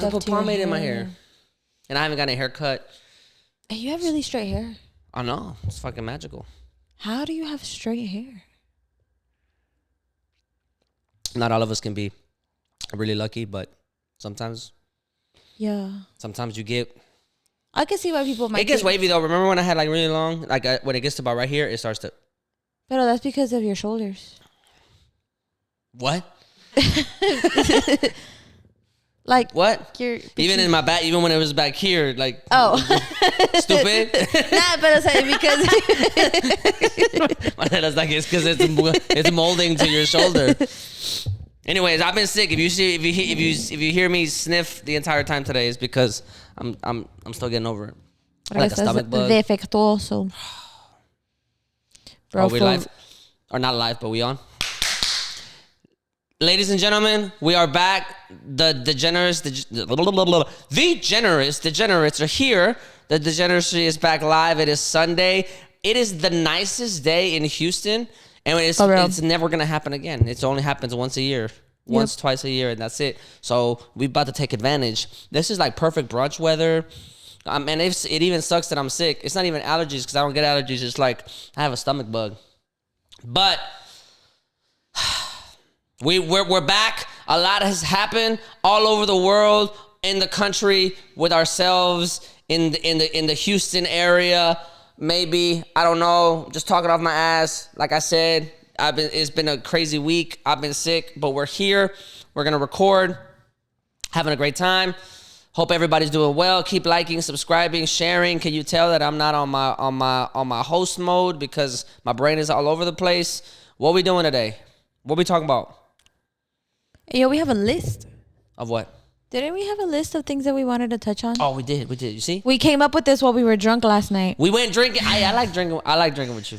I have to put to your pomade in my hair. hair. And I haven't gotten a haircut. And you have really straight hair. I know. It's fucking magical. How do you have straight hair? Not all of us can be really lucky, but sometimes Yeah. you get... I can see why people might. It gets wavy though. Remember when I had like really long, like when it gets to about right here, it starts to... But that's because of your shoulders. What? Like what? Even in my back, even when it was back here, like... Oh. Stupid. Nah, but it's like because... That's like it's because it's molding to your shoulder. Anyways, I've been sick. If you hear me sniff the entire time today, it's because I'm still getting over it. Like a stomach bug. Defectuoso. Bro, Are we live? Or not live, but we on? Ladies and gentlemen, we are back. The Degenerates are here. The Degeneracy is back live. It is Sunday. It is the nicest day in Houston. And it's never going to happen again. It only happens once a year. Once, twice a year, and that's it. So we about to take advantage. This is like perfect brunch weather. And it even sucks that I'm sick. It's not even allergies because I don't get allergies. It's like I have a stomach bug. But we're back. A lot has happened all over the world, in the country, with ourselves, in the Houston area. Maybe, I don't know, just talking off my ass. Like I said, it's been a crazy week. I've been sick, but we're here. We're gonna record, having a great time. Hope everybody's doing well. Keep liking, subscribing, sharing. Can you tell that I'm not on my host mode because my brain is all over the place? What are we doing today? What are we talking about? Yo, we have a list. Of what? Didn't we have a list of things that we wanted to touch on? Oh, we did. You see? We came up with this while we were drunk last night. We went drinking. I like drinking. I like drinking with you.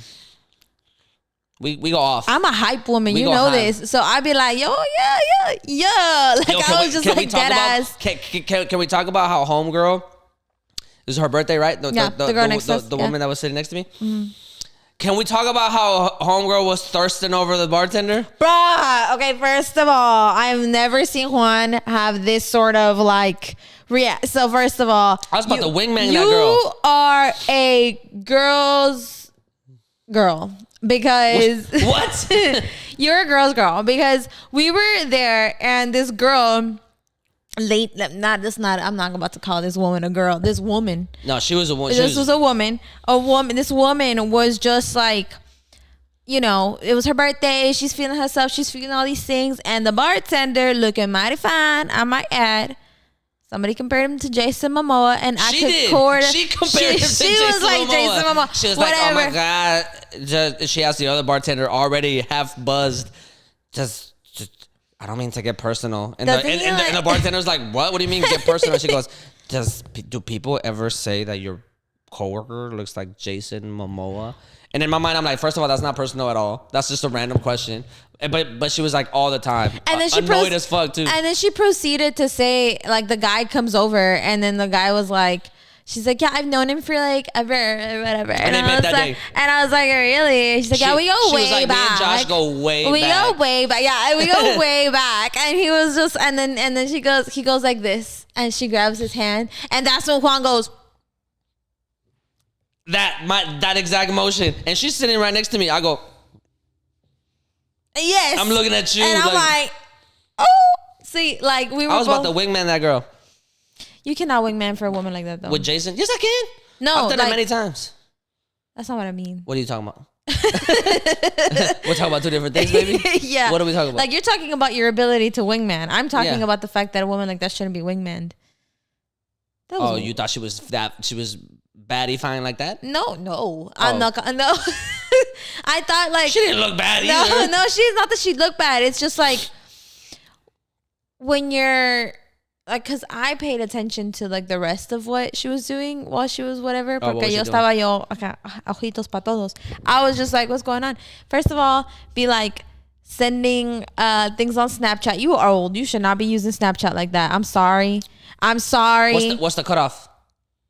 We go off. I'm a hype woman. You know this. So I'd be like, yo, yeah. Like, I was just like dead ass. Can we talk about how homegirl, this is her birthday, right? The girl next to us. The woman that was sitting next to me. Mm-hmm. Can we talk about how homegirl was thirsting over the bartender? Bruh. Okay, first of all, I've never seen Juan have this sort of like react. So first of all, I was about to wingman that girl. You are a girl's girl. Because what? You're a girl's girl, because we were there and this girl I'm not about to call this woman a girl. This woman. No, she was a woman. This was a woman. This woman was just like, you know, it was her birthday. She's feeling herself. She's feeling all these things. And the bartender, looking mighty fine, I might add. Somebody compared him to Jason Momoa, and I could record. She compared him to Jason Momoa. She was like Jason Momoa. She was like, oh my God. She asked the other bartender, already half buzzed, just I don't mean to get personal. And the bartender's like, what? What do you mean get personal? She goes, do people ever say that your coworker looks like Jason Momoa? And in my mind, I'm like, first of all, that's not personal at all. That's just a random question. But she was like all the time. And then she annoyed as fuck too. And then she proceeded to say, like, the guy comes over, and then the guy was like, she's like, yeah, I've known him for like ever, or whatever. And I was like, really? She's like, yeah, we go way back. Me and Josh go way back. We go way back. Yeah, we go way back. And he was just, and then he goes like this, and she grabs his hand, and that's when Juan goes. That exact motion, and she's sitting right next to me. I go, yes. I'm looking at you, and I'm like, oh, see, like we were. I was about to wingman that girl. You cannot wingman for a woman like that, though. With Jason, yes, I can. No, I've done it many times. That's not what I mean. What are you talking about? We're talking about two different things, baby. Yeah. What are we talking about? Like, you're talking about your ability to wingman. I'm talking about the fact that a woman like that shouldn't be wingmaned. You thought she was baddie fine like that? No. I'm not. No. I thought like she didn't look bad either. No, she's not that she looked bad. It's just like when you're like, because I paid attention to like the rest of what she was doing while she was whatever. Porque yo estaba acá, ojitos pa todos. I was just like, what's going on? First of all, be like sending things on Snapchat. You are old. You should not be using Snapchat like that. I'm sorry. What's the cutoff?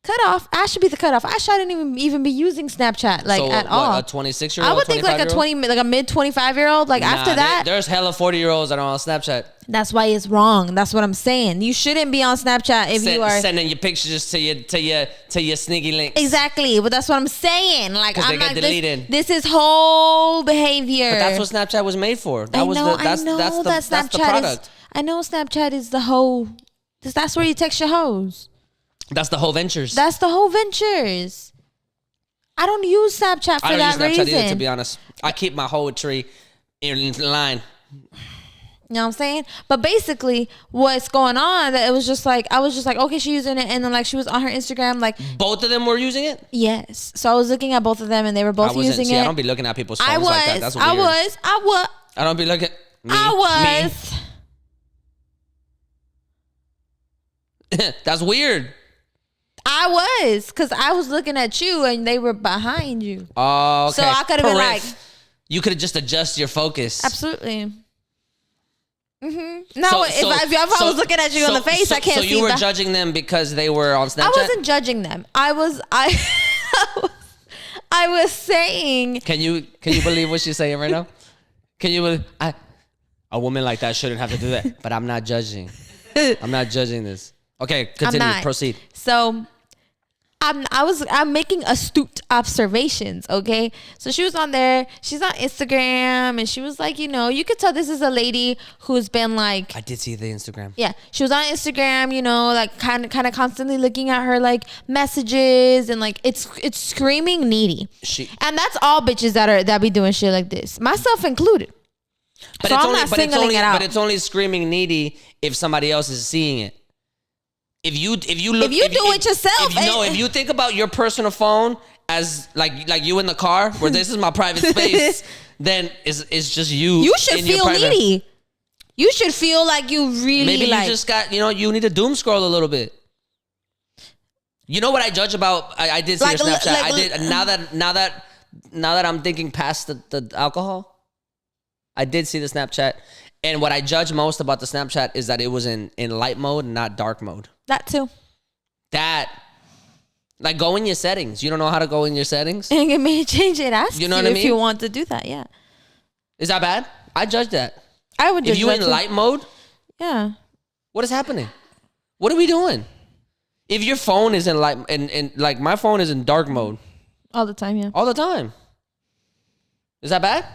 cutoff. I should be the cutoff. I shouldn't even be using Snapchat at all. A 26-year-old? I would think like a mid 25-year-old. Like after that, there's hella 40-year-olds that are on Snapchat. That's why it's wrong. That's what I'm saying. You shouldn't be on Snapchat if you are sending your pictures to your sneaky links. Exactly, but that's what I'm saying. Like I'm get deleted. This is whole behavior. But that's what Snapchat was made for. That's the product. I know Snapchat is the whole. That's where you text your hoes. That's the whole ventures. That's the whole ventures. I don't use Snapchat for that reason. I don't use Snapchat either, to be honest. I keep my whole tree in line. You know what I'm saying? But basically, what's going on? That it was just like I was just like, okay, she's using it, and then like she was on her Instagram, like both of them were using it. Yes. So I was looking at both of them, and they were both using it. I don't be looking at people's phones like that. That's weird. I was. I don't be looking. Me. That's weird. I was, because I was looking at you, and they were behind you. Oh, okay. So I could have been like, you could have just adjusted your focus. Absolutely. Mm-hmm. No, if I was looking at you in the face, I can't see. So you were judging them because they were on Snapchat? I wasn't judging them. I was saying. Can you believe what she's saying right now? Can you believe a woman like that shouldn't have to do that? But I'm not judging. I'm not judging this. Okay, continue. Proceed. So I'm making astute observations, okay? So she was on there, she's on Instagram, and she was like, you could tell this is a lady who's been like, I did see the Instagram. Yeah, she was on Instagram, like kind of constantly looking at her like messages, and like it's screaming needy. And that's all bitches that be doing shit like this, myself included. But so but it's only screaming needy if somebody else is seeing it. If you do it yourself, if you think about your personal phone as like you in the car where this is my private space, then it's just you. You should feel needy. You should feel like you really maybe you just got you need to doom scroll a little bit. You know what I judge about? I did see your Snapchat. I did now that I'm thinking past the alcohol. I did see the Snapchat. And what I judge most about the Snapchat is that it was in light mode and not dark mode. That too. Like go in your settings. You don't know how to go in your settings? And it may change it. Ask you know what I mean? If you want to do that, yeah. Is that bad? I judge that. I would judge that. If you in light mode? Yeah. What is happening? What are we doing? If your phone is in light and like my phone is in dark mode. All the time, yeah. All the time. Is that bad?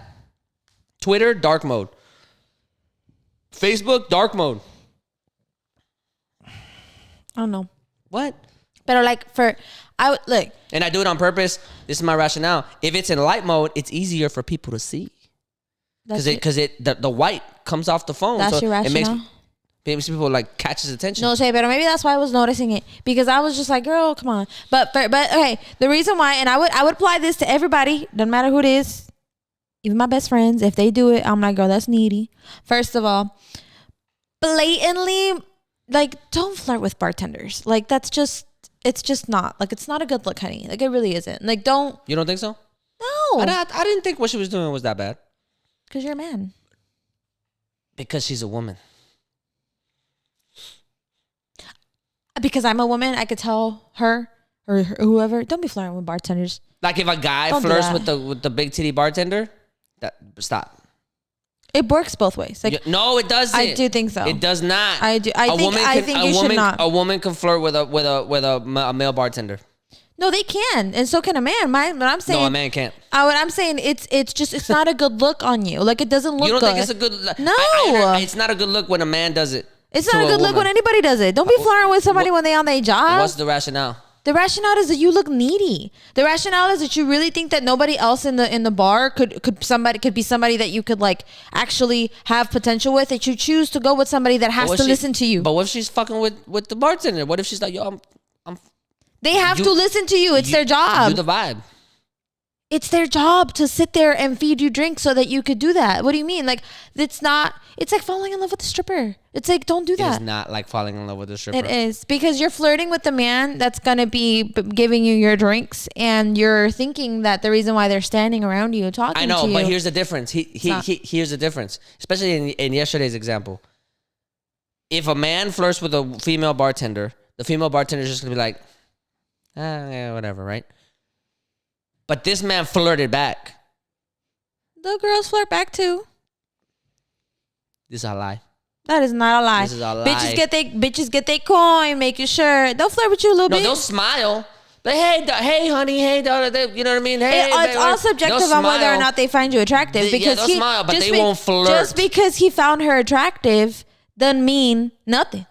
Twitter, dark mode. Facebook, dark mode. I don't know. What? But like look. And I do it on purpose. This is my rationale. If it's in light mode, it's easier for people to see. Because the white comes off the phone. That's your rationale? It makes people like catches attention. No, Shay, but maybe that's why I was noticing it. Because I was just like, girl, come on. But okay, the reason why, and I would apply this to everybody, doesn't matter who it is. Even my best friends, if they do it, I'm like, girl, that's needy. First of all, blatantly, like, don't flirt with bartenders. Like, it's just not. Like, it's not a good look, honey. Like, it really isn't. Like, don't. You don't think so? No. I didn't think what she was doing was that bad. Because you're a man. Because she's a woman. Because I'm a woman, I could tell her or whoever, don't be flirting with bartenders. Like, if a guy flirts with the big titty bartender, stop. It works both ways. Like, no, it doesn't. I do think so. It does not. I do. I think you should not. A woman can flirt with a male bartender. No, they can, and so can a man. What I'm saying. No, a man can't. What I'm saying, it's not a good look on you. Like, it doesn't look. You don't good. think it's a good look? No, it's not a good look when a man does it. It's not a good look when anybody does it. Don't be flirting with somebody when they on their job. What's the rationale? The rationale is that you look needy. The rationale is that you really think that nobody else in the bar could be somebody that you could like actually have potential with. That you choose to go with somebody that has to listen to you. But what if she's fucking with the bartender? What if she's like, yo, they have to listen to you. It's their job. Do the vibe. It's their job to sit there and feed you drinks so that you could do that. What do you mean? Like, it's like falling in love with a stripper. It's like, don't do that. It's not like falling in love with a stripper. It is, because you're flirting with the man that's going to be giving you your drinks, and you're thinking that the reason why they're standing around you talking to you. I know, but here's the difference. Here's the difference, especially in yesterday's example. If a man flirts with a female bartender, the female bartender is just going to be like, Yeah, whatever, right? But this man flirted back. The girls flirt back too. This is a lie. That is not a lie. This is a lie. Bitches get their coin, making sure they'll flirt with you a little bit. No, they'll smile. Like, hey, honey, hey, daughter, you know what I mean? Hey, it's all subjective on whether or not they find you attractive. Because they'll smile, but they won't flirt. Just because he found her attractive doesn't mean nothing.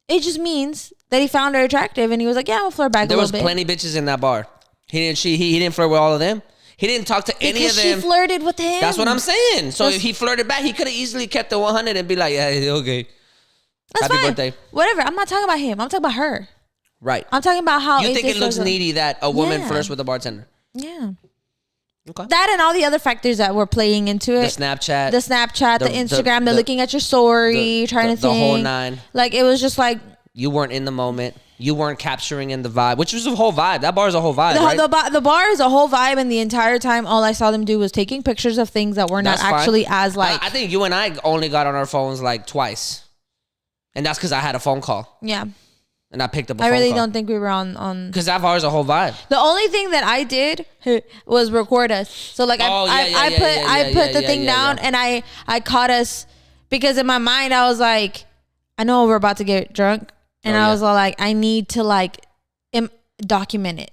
It just means that he found her attractive and he was like, yeah, I'm gonna flirt back a little bit. There was plenty bitches in that bar. He didn't flirt with all of them. He didn't talk to any of them. Because she flirted with him. That's what I'm saying. So if he flirted back, he could have easily kept the 100 and be like, yeah, okay. That's Happy fine. birthday. Whatever. I'm not talking about him. I'm talking about her. Right. I'm talking about how you think it looks needy that a woman flirts with a bartender. Yeah. Okay. That and all the other factors that were playing into it. The Snapchat, the Instagram, the looking at your story, trying to think. The whole nine. Like, it was just like. You weren't in the moment. You weren't capturing in the vibe, which was a whole vibe. That bar is a whole vibe, right? The bar is a whole vibe, and the entire time, all I saw them do was taking pictures of things that were not actually as like. I think you and I only got on our phones like twice, and that's because I had a phone call. Yeah. And I picked up a phone call. I really don't think we were on. Because that bar is a whole vibe. The only thing that I did was record us. So like I put the thing down and I caught us because in my mind I was like, I know we're about to get drunk. And I was all like, I need to like document it.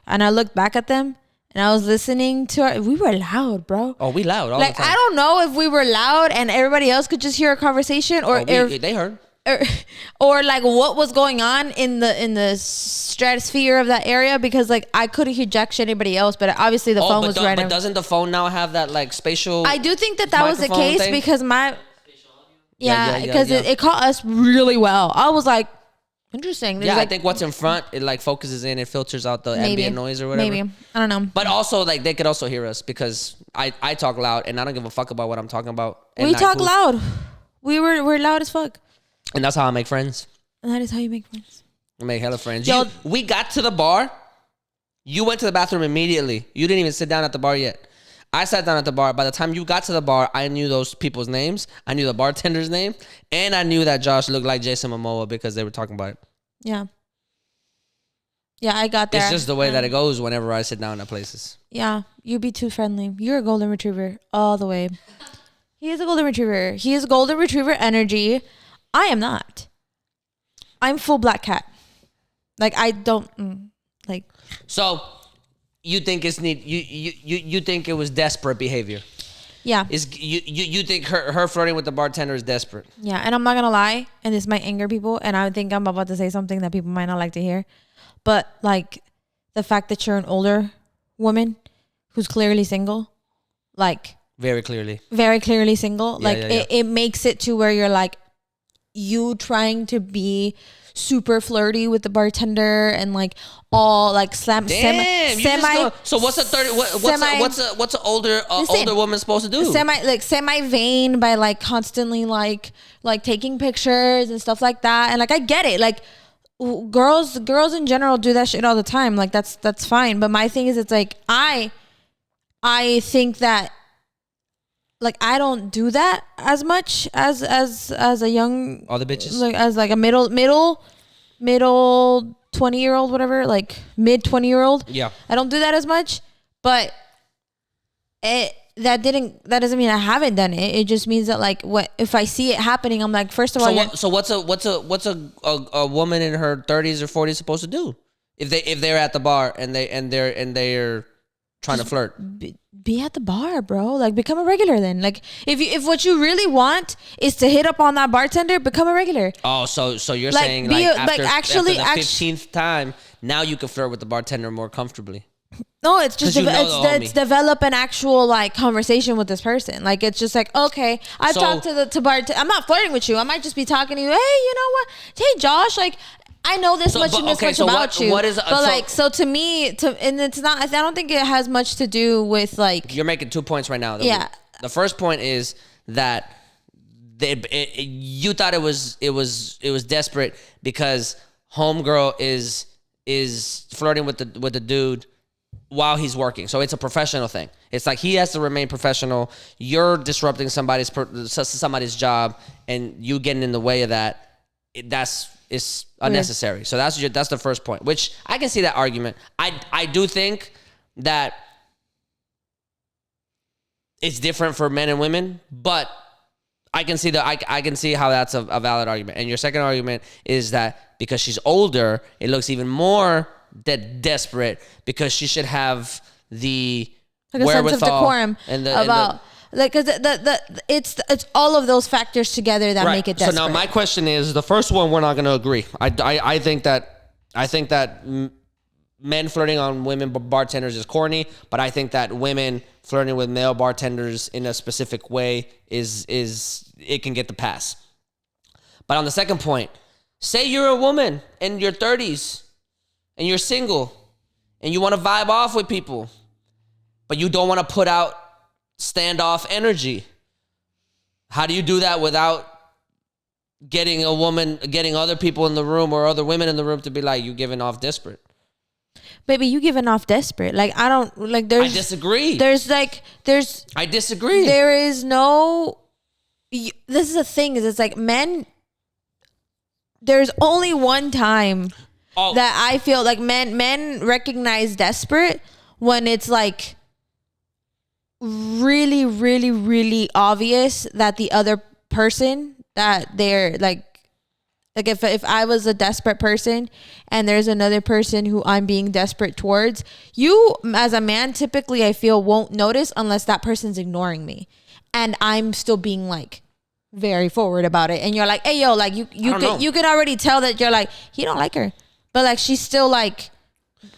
And I looked back at them and I was listening to we were loud, bro. Oh, we loud all the time. I don't know if we were loud and everybody else could just hear a conversation or they heard. Or like what was going on in the stratosphere of that area, because like I couldn't hear jack shit anybody else, but obviously the phone was random. But doesn't the phone now have that like spatial? I do think that was the case thing? Because it caught us really well. I was like, interesting. There's I think what's in front, it like focuses in, it filters out the ambient noise or whatever. Maybe. I don't know. But also like they could also hear us because I talk loud and I don't give a fuck about what I'm talking about. We talk loud. We're loud as fuck. And that's how I make friends. And that is how you make friends. I make hella friends. Yo, we got to the bar. You went to the bathroom immediately. You didn't even sit down at the bar yet. I sat down at the bar. By the time you got to the bar, I knew those people's names. I knew the bartender's name. And I knew that Josh looked like Jason Momoa because they were talking about it. Yeah. Yeah, I got there. It's just the way that it goes whenever I sit down at places. Yeah, you be too friendly. You're a golden retriever all the way. He is a golden retriever. He is golden retriever energy. I am not. I'm full black cat. Like I don't like. So, you think it's neat? You think it was desperate behavior? Yeah. You think her flirting with the bartender is desperate? Yeah, and I'm not gonna lie, and this might anger people, and I think I'm about to say something that people might not like to hear, but like the fact that you're an older woman who's clearly single, like very clearly single, like it makes it to where you're like. You trying to be super flirty with the bartender and like all like semi. So what's a 30? What's an older woman supposed to do? Semi vain by like constantly like taking pictures and stuff like that. And like I get it, like girls in general do that shit all the time. Like that's fine. But my thing is, it's like I think that. Like I don't do that as much as a young all the bitches like as like a middle 20-year-old whatever, like mid 20-year-old. Yeah, I don't do that as much, but that doesn't mean I haven't done it. It just means that like what if I see it happening, I'm like, first of all, what's a woman in her 30s or 40s supposed to do if they're at the bar and they're trying to flirt? Be at the bar, bro. Like become a regular then. Like if what you really want is to hit up on that bartender, become a regular. Oh, so you're saying after the 15th time, now you can flirt with the bartender more comfortably. No, it's just it's develop an actual like conversation with this person. Like it's just like, okay, I've talked to bartender. I'm not flirting with you. I might just be talking to you. Hey, you know what? Hey, Josh, like I know this much about you. So to me, and it's not. I don't think it has much to do with like. You're making 2 points right now. Yeah. The first point is that you thought it was desperate because homegirl is flirting with the dude while he's working. So it's a professional thing. It's like he has to remain professional. You're disrupting somebody's job, and you getting in the way of that. That's is unnecessary. So that's the first point, which I can see that argument. I do think that it's different for men and women, but I can see I can see how that's a valid argument. And your second argument is that because she's older, it looks even more desperate because she should have the like a wherewithal sense of decorum and like because it's all of those factors together that make it desperate. So now my question is, the first one we're not going to agree. I think that men flirting on women bartenders is corny, but I think that women flirting with male bartenders in a specific way is it can get the pass. But on the second point, say you're a woman in your 30s and you're single and you want to vibe off with people, but you don't want to put out standoff energy. How do you do that without getting other people in the room or other women in the room to be like, you giving off desperate? Baby, you giving off desperate. Like, I don't, like, I disagree. I disagree. There is no, this is the thing, is it's like men, there's only one time that I feel like men recognize desperate when it's like really, really, really obvious that the other person that they're like if I was a desperate person and there's another person who I'm being desperate towards, you as a man typically I feel won't notice unless that person's ignoring me and I'm still being like very forward about it, and you're like, hey yo, like you can already tell that you're like, he don't like her, but like she's still like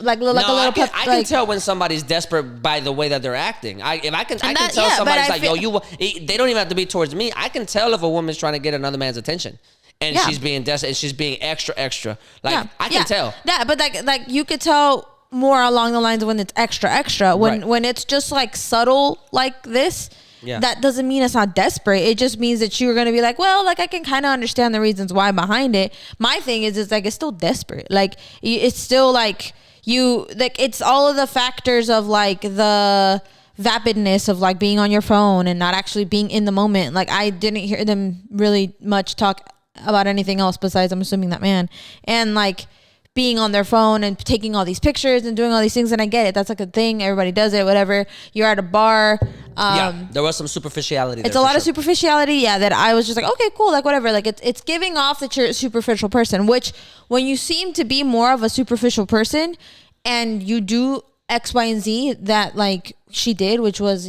a little I can tell when somebody's desperate by the way that they're acting. I can tell somebody's like, yo, they don't even have to be towards me. I can tell if a woman's trying to get another man's attention. And she's being desperate, and she's being extra. Like, I can tell. Yeah, but like you could tell more along the lines of when it's extra. When it's just like subtle like this, that doesn't mean it's not desperate. It just means that you're going to be like, well, like I can kind of understand the reasons why behind it. My thing is, it's like, it's still desperate. Like, it's still like it's all of the factors of like the vapidness of like being on your phone and not actually being in the moment. Like, I didn't hear them really much talk about anything else besides, I'm assuming, that man, and like being on their phone and taking all these pictures and doing all these things. And I get it, that's like a thing, everybody does it, whatever. You're at a bar, there was some superficiality. It's a lot of superficiality, that I was just like, okay, cool, like whatever. Like it's giving off that you're a superficial person, which when you seem to be more of a superficial person and you do X, Y, and Z that like she did, which was,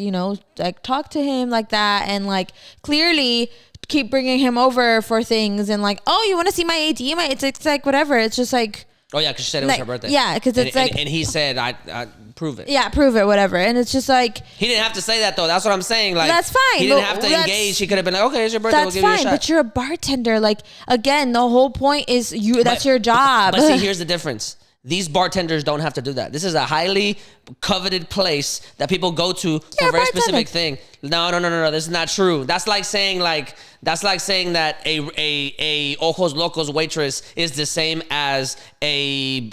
like talk to him like that and like clearly keep bringing him over for things and like, oh, you want to see my AD? It's like whatever. It's just like, oh yeah, because she said it was her birthday. Yeah, because it's and he said, I prove it. Yeah, prove it, whatever. And it's just like, he didn't have to say that though. That's what I'm saying. Like, that's fine. He didn't have to engage. He could have been like, okay, it's your birthday. That's we'll give fine, you a shot. but you're a bartender. Like, again, the whole point is that's your job. But see, here's the difference. These bartenders don't have to do that. This is a highly coveted place that people go to for a very specific thing. No. This is not true. That's like saying that a Ojos Locos waitress is the same as a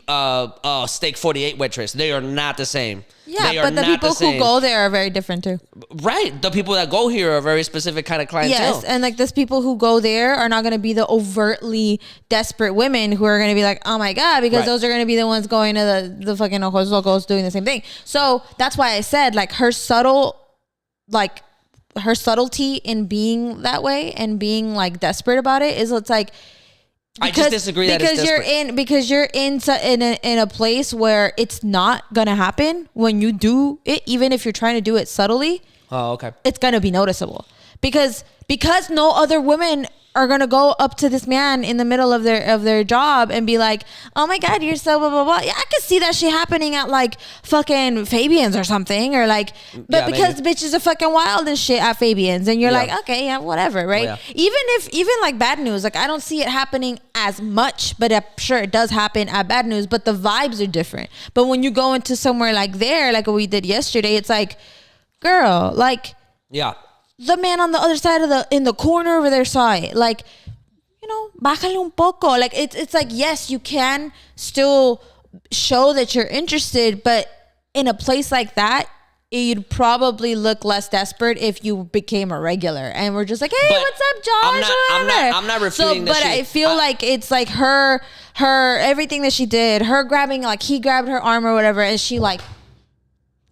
Steak 48 waitress. They are not the same. Yeah, but the people who go there are very different too. Right. The people that go here are a very specific kind of clientele. Yes, and like those people who go there are not going to be the overtly desperate women who are going to be like, oh my God, because those are going to be the ones going to the fucking Ojos Locos doing the same thing. So that's why I said like her subtlety in being that way and being like desperate about it is, it's like, I just disagree that it's desperate. Because you're in a place where it's not gonna happen when you do it, even if you're trying to do it subtly. Oh, okay. It's gonna be noticeable because no other women are gonna go up to this man in the middle of their job and be like, oh my God, you're so blah blah blah. Yeah, I could see that shit happening at like fucking Fabian's or something, or like, but because bitches are fucking wild and shit at Fabian's, and you're like, okay, yeah, whatever, right? Yeah. Even like Bad News, like I don't see it happening as much, but I'm sure it does happen at Bad News, but the vibes are different. But when you go into somewhere like there, like what we did yesterday, it's like, girl, like, yeah. The man on the other side in the corner over there saw it. Like, bájale un poco. Like, it's like, yes, you can still show that you're interested, but in a place like that, you'd probably look less desperate if you became a regular and we're just like, hey, But what's up, Josh? I'm not refuting that but shit. I feel like it's like her everything that she did, her grabbing, like he grabbed her arm or whatever, and she like.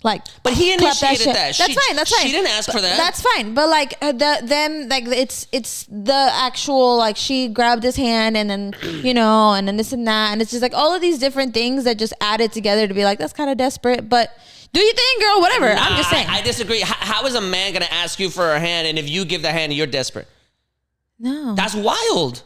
But he clap initiated that. That's fine. That's fine. She didn't ask for that. That's fine. But like it's the actual, like, she grabbed his hand and then and then this and that, and it's just like all of these different things that just added together to be like, that's kind of desperate. But do you think, girl? Whatever. I'm just saying. I disagree. How is a man gonna ask you for a hand, and if you give the hand, you're desperate? No. That's wild.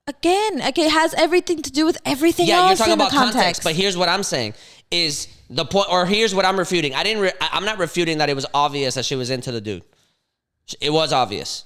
Again, okay, it has everything to do with everything else. Yeah, you're talking in about the context. But here's what I'm saying is the point, or here's what I'm refuting. I'm not refuting that it was obvious that she was into the dude. It was obvious.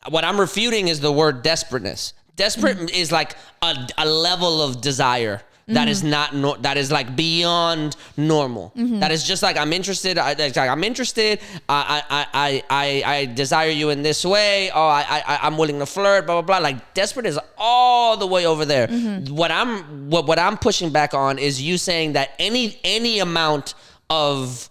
What I'm refuting is the word desperateness. Desperate is like a level of desire that is not that is like beyond normal. That is just like, I'm interested. I'm interested. I desire you in this way. Oh, I'm willing to flirt. Blah blah blah. Like, desperate is all the way over there. What I'm pushing back on is you saying that any amount of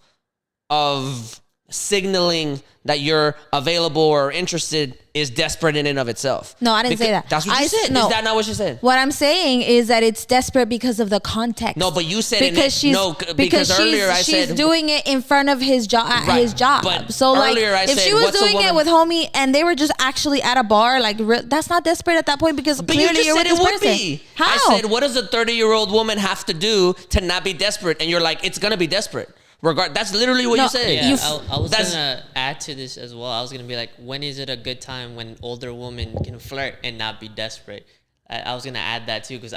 signaling that you're available or interested is desperate in and of itself. No, I didn't say that. That's what you said. No. Is that not what you said? What I'm saying is that it's desperate because of the context. No, but you said because earlier I she's said doing it in front of his job at Right. his job. But So like, earlier I if said, she was what's a doing it woman- with homie and they were just actually at a bar, like that's not desperate at that point, because But you clearly just you're said with it this would person. be. How? I said, what does a 30-year-old woman have to do to not be desperate? And you're like, it's gonna be desperate. That's literally what No, you said. Yeah, I was gonna add to this as well. I was gonna be like, when is it a good time when older women can flirt and not be desperate? I was gonna add that too, because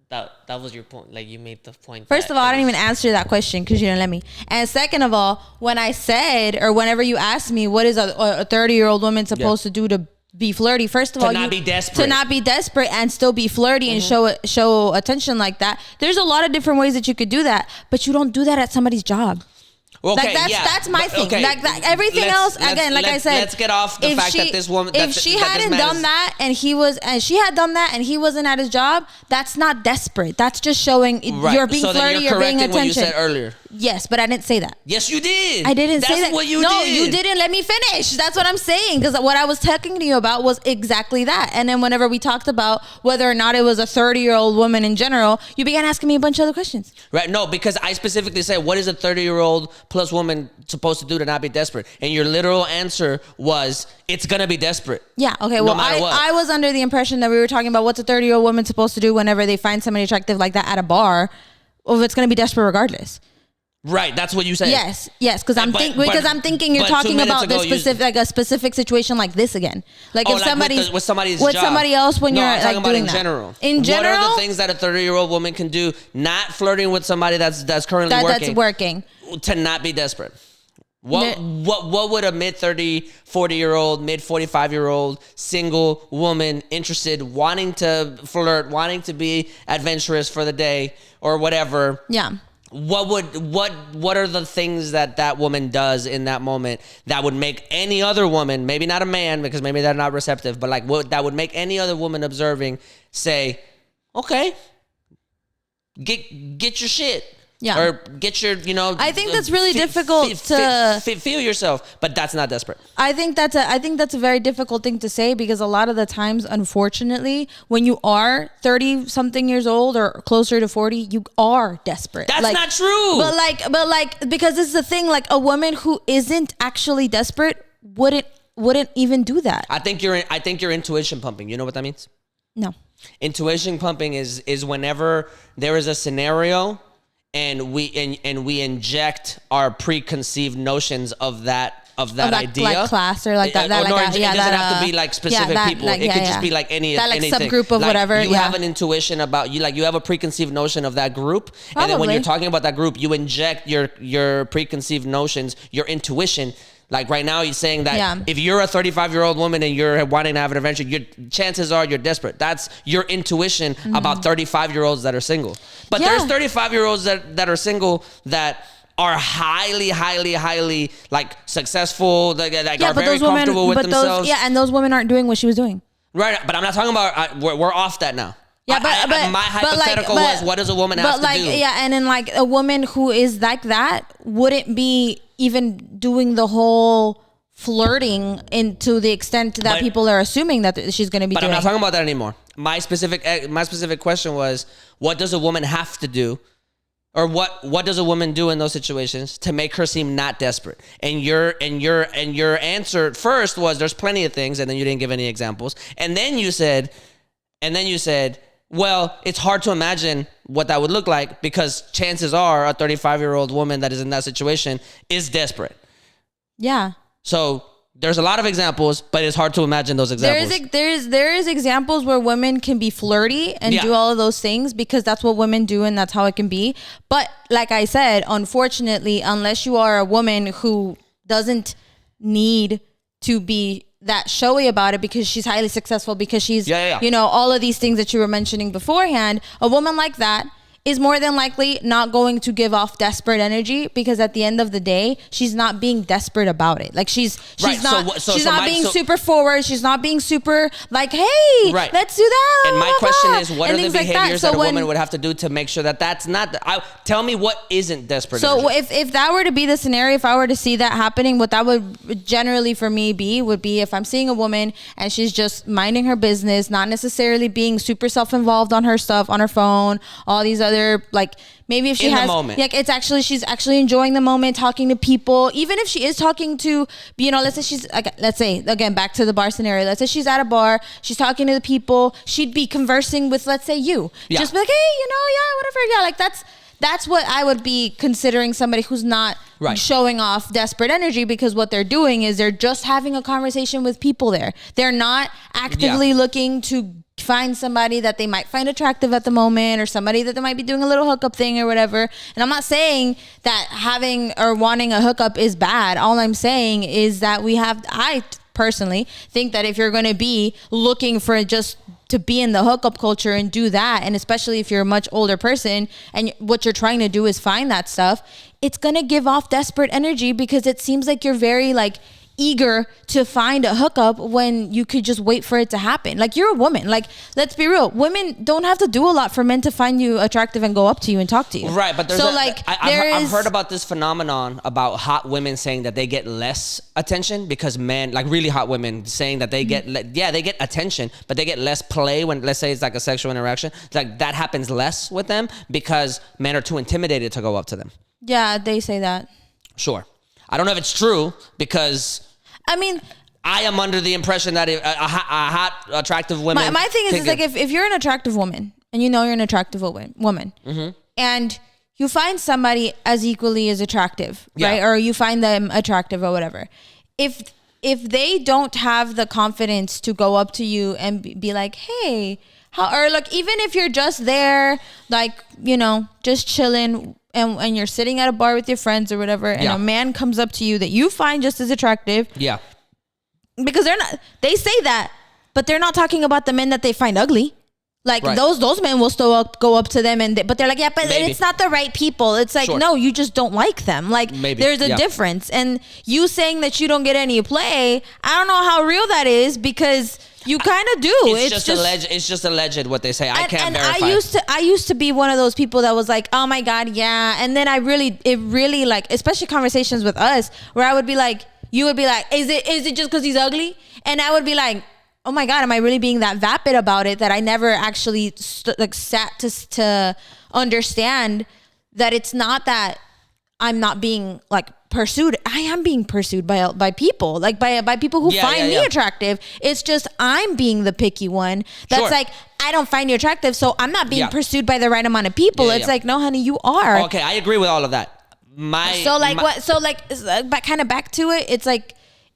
that was your point. Like, you made the point. First of all, I didn't even answer that question because you didn't let me. And second of all, when I said, or whenever you asked me, what is a 30-year-old woman supposed to do to be flirty? First of all, not be desperate. To not be desperate and still be flirty and show attention like that. There's a lot of different ways that you could do that, but you don't do that at somebody's job. Okay, like that's my thing. Okay. Like everything else, again, like I said, let's get off the fact that this woman. If she hadn't done that and she had done that and he wasn't at his job, that's not desperate. That's just showing you're being flirty, you're paying attention. What you said earlier. Yes, but I didn't say that. Yes, you did. I didn't say that. That's what you did. No, you didn't let me finish. That's what I'm saying. Because what I was talking to you about was exactly that. And then whenever we talked about whether or not it was a 30-year-old woman in general, you began asking me a bunch of other questions. Right. No, because I specifically said, what is a 30-year-old plus woman supposed to do to not be desperate? And your literal answer was, it's going to be desperate. Yeah. Okay. No Well, matter what. I was under the impression that we were talking about what's a 30-year-old woman supposed to do whenever they find somebody attractive like that at a bar. Well, it's going to be desperate regardless. Right, that's what you said. Yes, because I'm thinking you're but talking 2 minutes about this ago, specific, like a specific situation like this again. Like if somebody's with somebody's with job. somebody else when no, you're I'm talking like about doing in that. general. In general, what are the things that a 30-year-old woman can do? Not flirting with somebody that's currently that's working to not be desperate. What would a mid 30, 40-year-old, mid 45-year-old single woman interested, wanting to flirt, wanting to be adventurous for the day or whatever? Yeah. What are the things that woman does in that moment that would make any other woman, maybe not a man because maybe they're not receptive, but like that would make any other woman observing say, okay, get your shit. Yeah. Or get your, I think that's really difficult to feel yourself, but that's not desperate. I think that's a very difficult thing to say, because a lot of the times, unfortunately, when you are 30 something years old or closer to 40, you are desperate. That's not true. But like because this is the thing, like a woman who isn't actually desperate wouldn't even do that. I think you're intuition pumping. You know what that means? No. Intuition pumping is whenever there is a scenario and we inject our preconceived notions of that idea, like class or like that. It doesn't have to be like specific people. It could just be like anything. Subgroup of whatever. You have an intuition about you. Like you have a preconceived notion of that group, and then when you're talking about that group, you inject your preconceived notions, your intuition. Like right now, he's saying that if you're a 35-year-old woman and you're wanting to have an adventure, chances are you're desperate. That's your intuition about 35-year-olds that are single. But there's 35-year-olds that are single that are highly, highly, highly like successful, like are very comfortable with themselves. And those women aren't doing what she was doing. Right, but I'm not talking about. We're off that now. Yeah, my hypothetical was, what does a woman have to do? Yeah, and then like a woman who is like that wouldn't be even doing the whole flirting into the extent that people are assuming that she's going to be doing. But I'm not talking about that anymore. My specific question was, what does a woman have to do? Or what does a woman do in those situations to make her seem not desperate? And your answer at first was there's plenty of things, and then you didn't give any examples. And then you said, well, it's hard to imagine what that would look like because chances are a 35-year-old woman that is in that situation is desperate. Yeah. So there's a lot of examples, but it's hard to imagine those examples. There is examples where women can be flirty and do all of those things because that's what women do and that's how it can be. But like I said, unfortunately, unless you are a woman who doesn't need to be that showy about it because she's highly successful, because she's, you know, all of these things that you were mentioning beforehand, a woman like that is more than likely not going to give off desperate energy because at the end of the day, she's not being desperate about it. Like she's not being super forward. She's not being super like, hey, let's do that. And my question is, what are the behaviors that a woman would have to do to make sure that that's not, tell me what isn't desperate energy. If that were to be the scenario, if I were to see that happening, what that would generally for me would be if I'm seeing a woman and she's just minding her business, not necessarily being super self-involved on her stuff, on her phone, all these other, like maybe if she has, like she's actually enjoying the moment, talking to people, even if she is talking to, you know, let's say again, back to the bar scenario, let's say she's at a bar, she's talking to the people, she'd be conversing with, let's say you, just be like, hey, you know, whatever, like that's what I would be considering somebody who's not showing off desperate energy, because what they're doing is they're just having a conversation with people there. They're not actively looking to find somebody that they might find attractive at the moment, or somebody that they might be doing a little hookup thing or whatever. And I'm not saying that having or wanting a hookup is bad. All I'm saying is that I personally think that if you're going to be looking for just to be in the hookup culture and do that, and especially if you're a much older person and what you're trying to do is find that stuff, it's going to give off desperate energy because it seems like you're very like eager to find a hookup when you could just wait for it to happen. Like, you're a woman. Like, let's be real. Women don't have to do a lot for men to find you attractive and go up to you and talk to you. Right, but I've heard about this phenomenon about hot women saying that they get less attention because men, like really hot women, saying that they get, they get attention, but they get less play when, let's say it's like a sexual interaction. Like, that happens less with them because men are too intimidated to go up to them. Yeah, they say that. Sure. I don't know if it's true because I mean, I am under the impression that a hot, attractive woman. My thing is like if you're an attractive woman and you know you're an attractive woman, and you find somebody as equally as attractive, right? Or you find them attractive or whatever. If they don't have the confidence to go up to you and be like, hey, or like, even if you're just there, like, you know, just chilling, and you're sitting at a bar with your friends or whatever, and a man comes up to you that you find just as attractive. Yeah. Because they say that, but they're not talking about the men that they find ugly. Like, those men will still go up to them, but they're like, yeah, but it's not the right people. It's like, no, you just don't like them. Like, there's a difference. And you saying that you don't get any play, I don't know how real that is, because you kind of do. It's just alleged what they say. I can't verify. I used to be one of those people that was like, oh my God, yeah. And then it really like, especially conversations with us, where I would be like, you would be like, is it just because he's ugly? And I would be like, oh my God, am I really being that vapid about it that I never actually sat to understand that it's not that I'm not being like pursued. I am being pursued by people, like by people who find me attractive. It's just I'm being the picky one. That's like, I don't find you attractive, so I'm not being pursued by the right amount of people. It's like, no, honey, you are. Okay, I agree with all of that. But kind of back to it, it's like,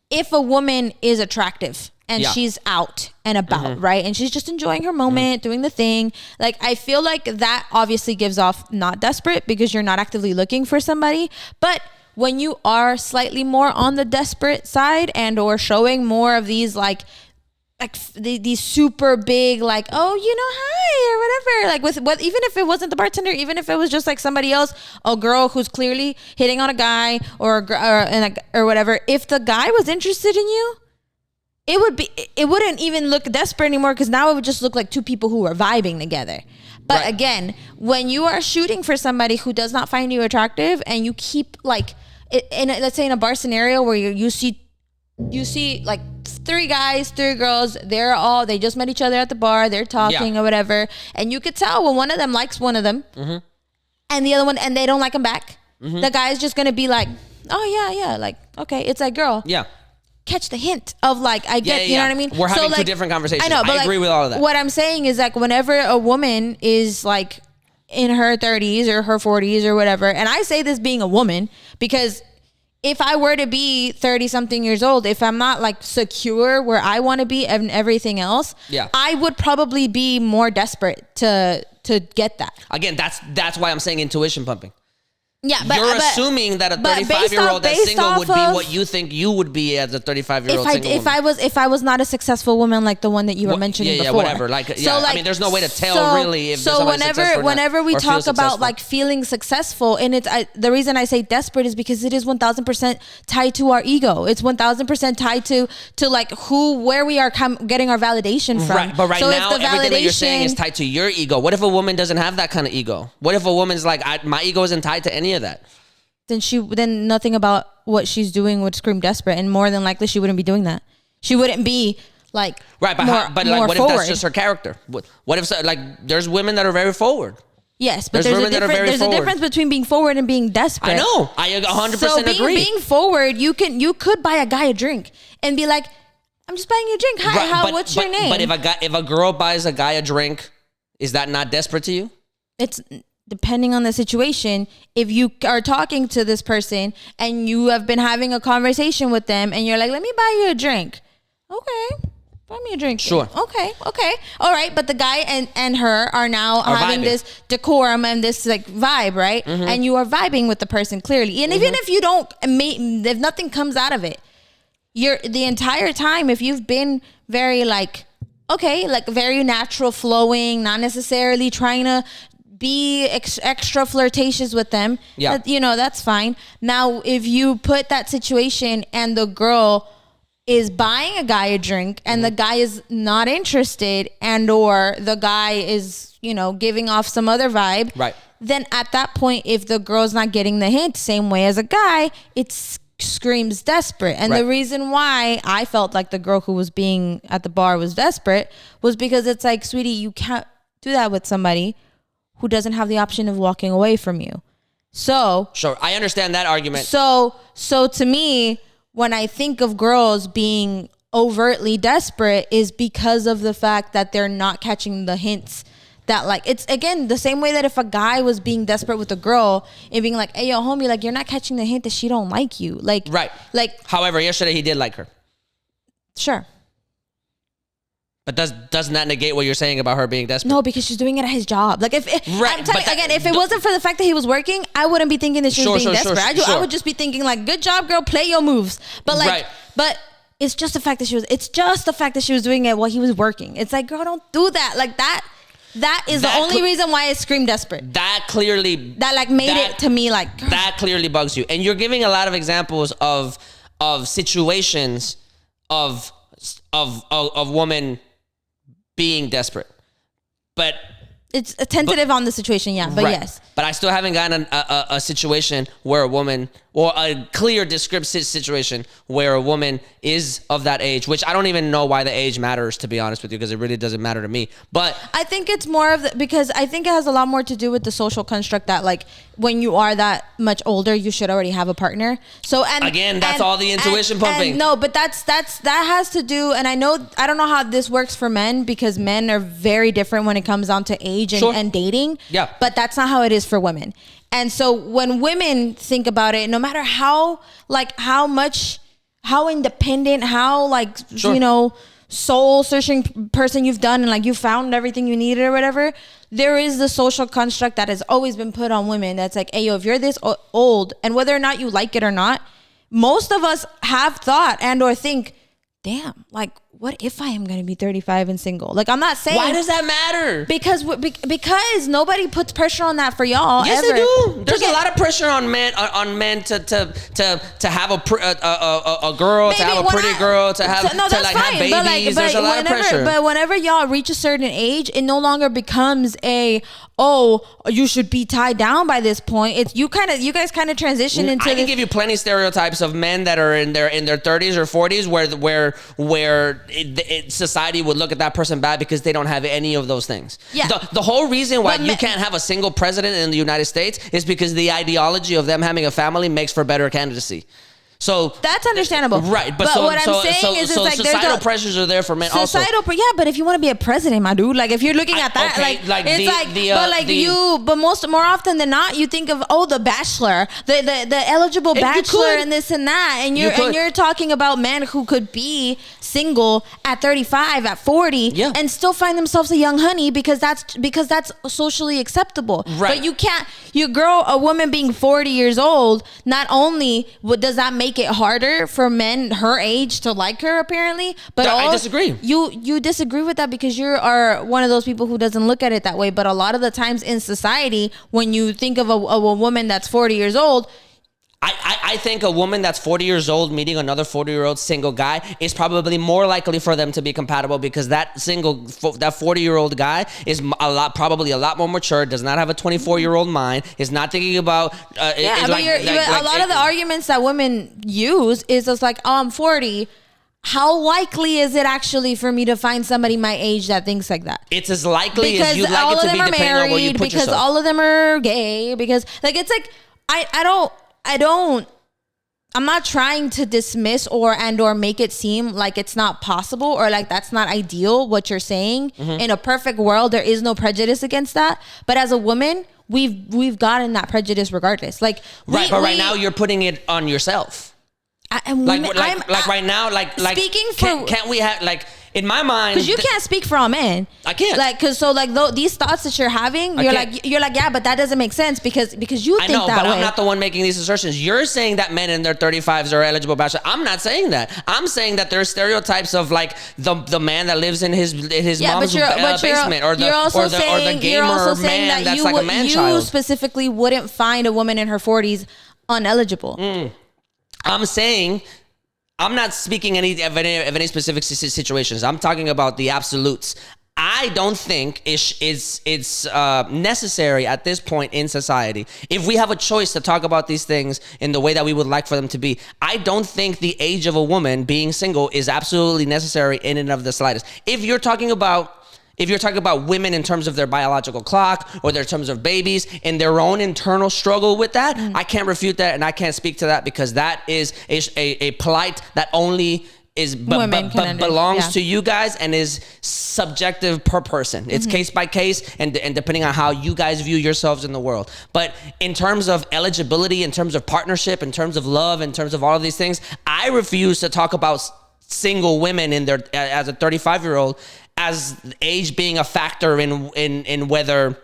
if a woman is attractive and she's out and about, right? And she's just enjoying her moment, doing the thing. Like, I feel like that obviously gives off not desperate, because you're not actively looking for somebody. But when you are slightly more on the desperate side and or showing more of these like these super big, like, oh, you know, hi, or whatever, like with what, even if it wasn't the bartender, even if it was just like somebody else, a girl who's clearly hitting on a guy or whatever, if the guy was interested in you, it wouldn't even look desperate anymore, because now it would just look like two people who are vibing together. But again, when you are shooting for somebody who does not find you attractive, and you keep like, let's say in a bar scenario where you see like 3 guys, 3 girls, they just met each other at the bar, they're talking or whatever, and you could tell when one of them likes one of them, and the other one, and they don't like him back, the guy is just gonna be like, oh yeah, like, okay, it's like, girl, catch the hint of like, I get, you know what I mean? We're having like, 2 different conversations. I know, but I agree with all of that. What I'm saying is, like, whenever a woman is like in her 30s or her 40s or whatever, and I say this being a woman, because if I were to be 30 something years old, if I'm not like secure where I want to be and everything else, I would probably be more desperate to get that. Again, that's why I'm saying intuition pumping. Yeah, but you're assuming that a 35-year-old that's single would be what you think you would be as a 35-year-old single woman. If I was not a successful woman like the one that you were mentioning before. Whatever. Like, I mean, there's no way to tell really if somebody's successful or not, whenever we or talk feel about successful. like feeling successful, and the reason I say desperate is because it is 1000% tied to our ego. It's 1000% tied to like where we are getting our validation from. Right, but now everything that you're saying is tied to your ego. What if a woman doesn't have that kind of ego? What if a woman's like, my ego isn't tied to any of that? Then nothing about what she's doing would scream desperate, and more than likely she wouldn't be doing that. She wouldn't be like but like, what if that's just her character? What if like there's women that are very forward? Yes, but there's a difference between being forward and being desperate. I know. I 100% agree. Being forward, you could buy a guy a drink and be like, I'm just buying you a drink. Hi, what's your name? But if a girl buys a guy a drink, is that not desperate to you? It's depending on the situation. If you are talking to this person and you have been having a conversation with them and you're like, let me buy you a drink. Okay. Buy me a drink. Sure. Okay. All right. But the guy and her are now having this decorum and this like vibe, right? And you are vibing with the person clearly. And even if you don't, if nothing comes out of it, you're the entire time, if you've been very like, okay, like very natural flowing, not necessarily trying to be extra flirtatious with them. Yeah. That's fine. Now, if you put that situation and the girl is buying a guy a drink and the guy is not interested, and or the guy is, giving off some other vibe, right? Then at that point, if the girl's not getting the hint same way as a guy, it screams desperate. And the reason why I felt like the girl who was being at the bar was desperate was because it's like, sweetie, you can't do that with somebody who doesn't have the option of walking away from you. So sure, I understand that argument. So to me, when I think of girls being overtly desperate, is because of the fact that they're not catching the hints. That like, it's again the same way that if a guy was being desperate with a girl and being like, hey yo homie, like you're not catching the hint that she don't like you. Like, right. Like, however, yesterday he did like her. Sure. But doesn't that negate what you're saying about her being desperate? No, because she's doing it at his job. Like if it wasn't for the fact that he was working, I wouldn't be thinking that she was being desperate. I would just be thinking like, good job, girl, play your moves. But like, but it's just the fact that she was doing it while he was working. It's like, girl, don't do that. Like that is the only reason why it screamed desperate. That made it to me like, girl. That clearly bugs you. And you're giving a lot of examples of situations of women being desperate, but it's a tentative on the situation, but yes. But I still haven't gotten a situation where a woman, or a clear descriptive situation where a woman is of that age, which I don't even know why the age matters, to be honest with you, because it really doesn't matter to me. But I think it's more of because I think it has a lot more to do with the social construct that like when you are that much older, you should already have a partner. So that's all the intuition pumping. No, but that has to do, and I don't know how this works for men, because men are very different when it comes down to age and dating. Yeah. But that's not how it is for women. And so when women think about it, no matter how independent, how soul searching person you've done, and like you found everything you needed or whatever, there is the social construct that has always been put on women. That's like, hey, yo, if you're this old, and whether or not you like it or not, most of us have thought and or think, damn, like what if I am going to be 35 and single? Like, I'm not saying. Why does that matter? Because nobody puts pressure on that for y'all. Yes, ever. they do. There's a lot of pressure on men to have a girl, to have a pretty girl, to have have babies. There's a lot of pressure. But whenever y'all reach a certain age, it no longer becomes you should be tied down by this point. It's you guys kind of transition into. I can give you plenty of stereotypes of men that are in their 30s or 40s where society would look at that person bad because they don't have any of those things. Yeah. The whole reason why you can't have a single president in the United States is because the ideology of them having a family makes for better candidacy. So that's understandable, right? But what I'm saying is, it's like societal pressures are there for men. But if you want to be a president, my dude, like if you're looking at that, more often than not, you think of The Bachelor, the eligible bachelor, and this and that, and you're talking about men who could be single at 35, at 40, and still find themselves a young honey because that's socially acceptable. Right. But you can't. A woman being 40 years old, not only does that make it harder for men her age to like her, apparently, but I disagree. You disagree with that because you are one of those people who doesn't look at it that way. But a lot of the times in society, when you think of a woman that's 40 years old, I think a woman that's 40 years old meeting another 40-year-old single guy is probably more likely for them to be compatible because that 40-year-old guy is probably a lot more mature, does not have a 24-year-old mind, is not thinking about. A lot of the arguments that women use is just like, I'm 40. How likely is it actually for me to find somebody my age that thinks like that? It's as likely as you'd like it to be, depending on where you put yourself. Because all of them are gay. Because it's like I'm not trying to dismiss or make it seem like it's not possible or like that's not ideal what you're saying. Mm-hmm. In a perfect world, there is no prejudice against that. But as a woman, we've gotten that prejudice regardless. Like right now you're putting it on yourself. Right now, speaking for, can't we have in my mind, because you can't speak for all men. I can't. These thoughts that you're having, you're like, yeah, but that doesn't make sense because you think that way. I know, but I'm not the one making these assertions. You're saying that men in their 35s are eligible bachelor. I'm not saying that. I'm saying that there are stereotypes of like the man that lives in his mom's basement or the gamer man that's like a man child. You specifically wouldn't find a woman in her 40s uneligible. I'm saying, I'm not speaking of any specific situations. I'm talking about the absolutes. I don't think it's necessary at this point in society. If we have a choice to talk about these things in the way that we would like for them to be, I don't think the age of a woman being single is absolutely necessary in and of the slightest. If you're talking about women in terms of their biological clock or in terms of babies and their own internal struggle with that, I can't refute that and I can't speak to that because that is a plight that only belongs to you guys and is subjective per person. It's case by case and depending on how you guys view yourselves in the world. But in terms of eligibility, in terms of partnership, in terms of love, in terms of all of these things, I refuse to talk about single women as a 35-year-old as age being a factor in whether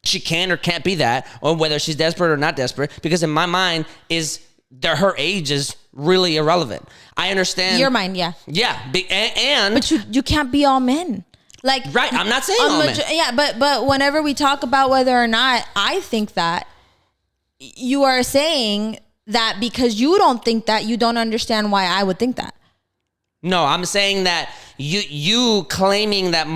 she can or can't be that, or whether she's desperate or not desperate, because in my mind her age is really irrelevant. I understand your mind, yeah, but you can't be all men. Like, right, I'm not saying all men. Yeah, but whenever we talk about whether or not I think that, you are saying that because you don't think that, you don't understand why I would think that. No, I'm saying that you claiming that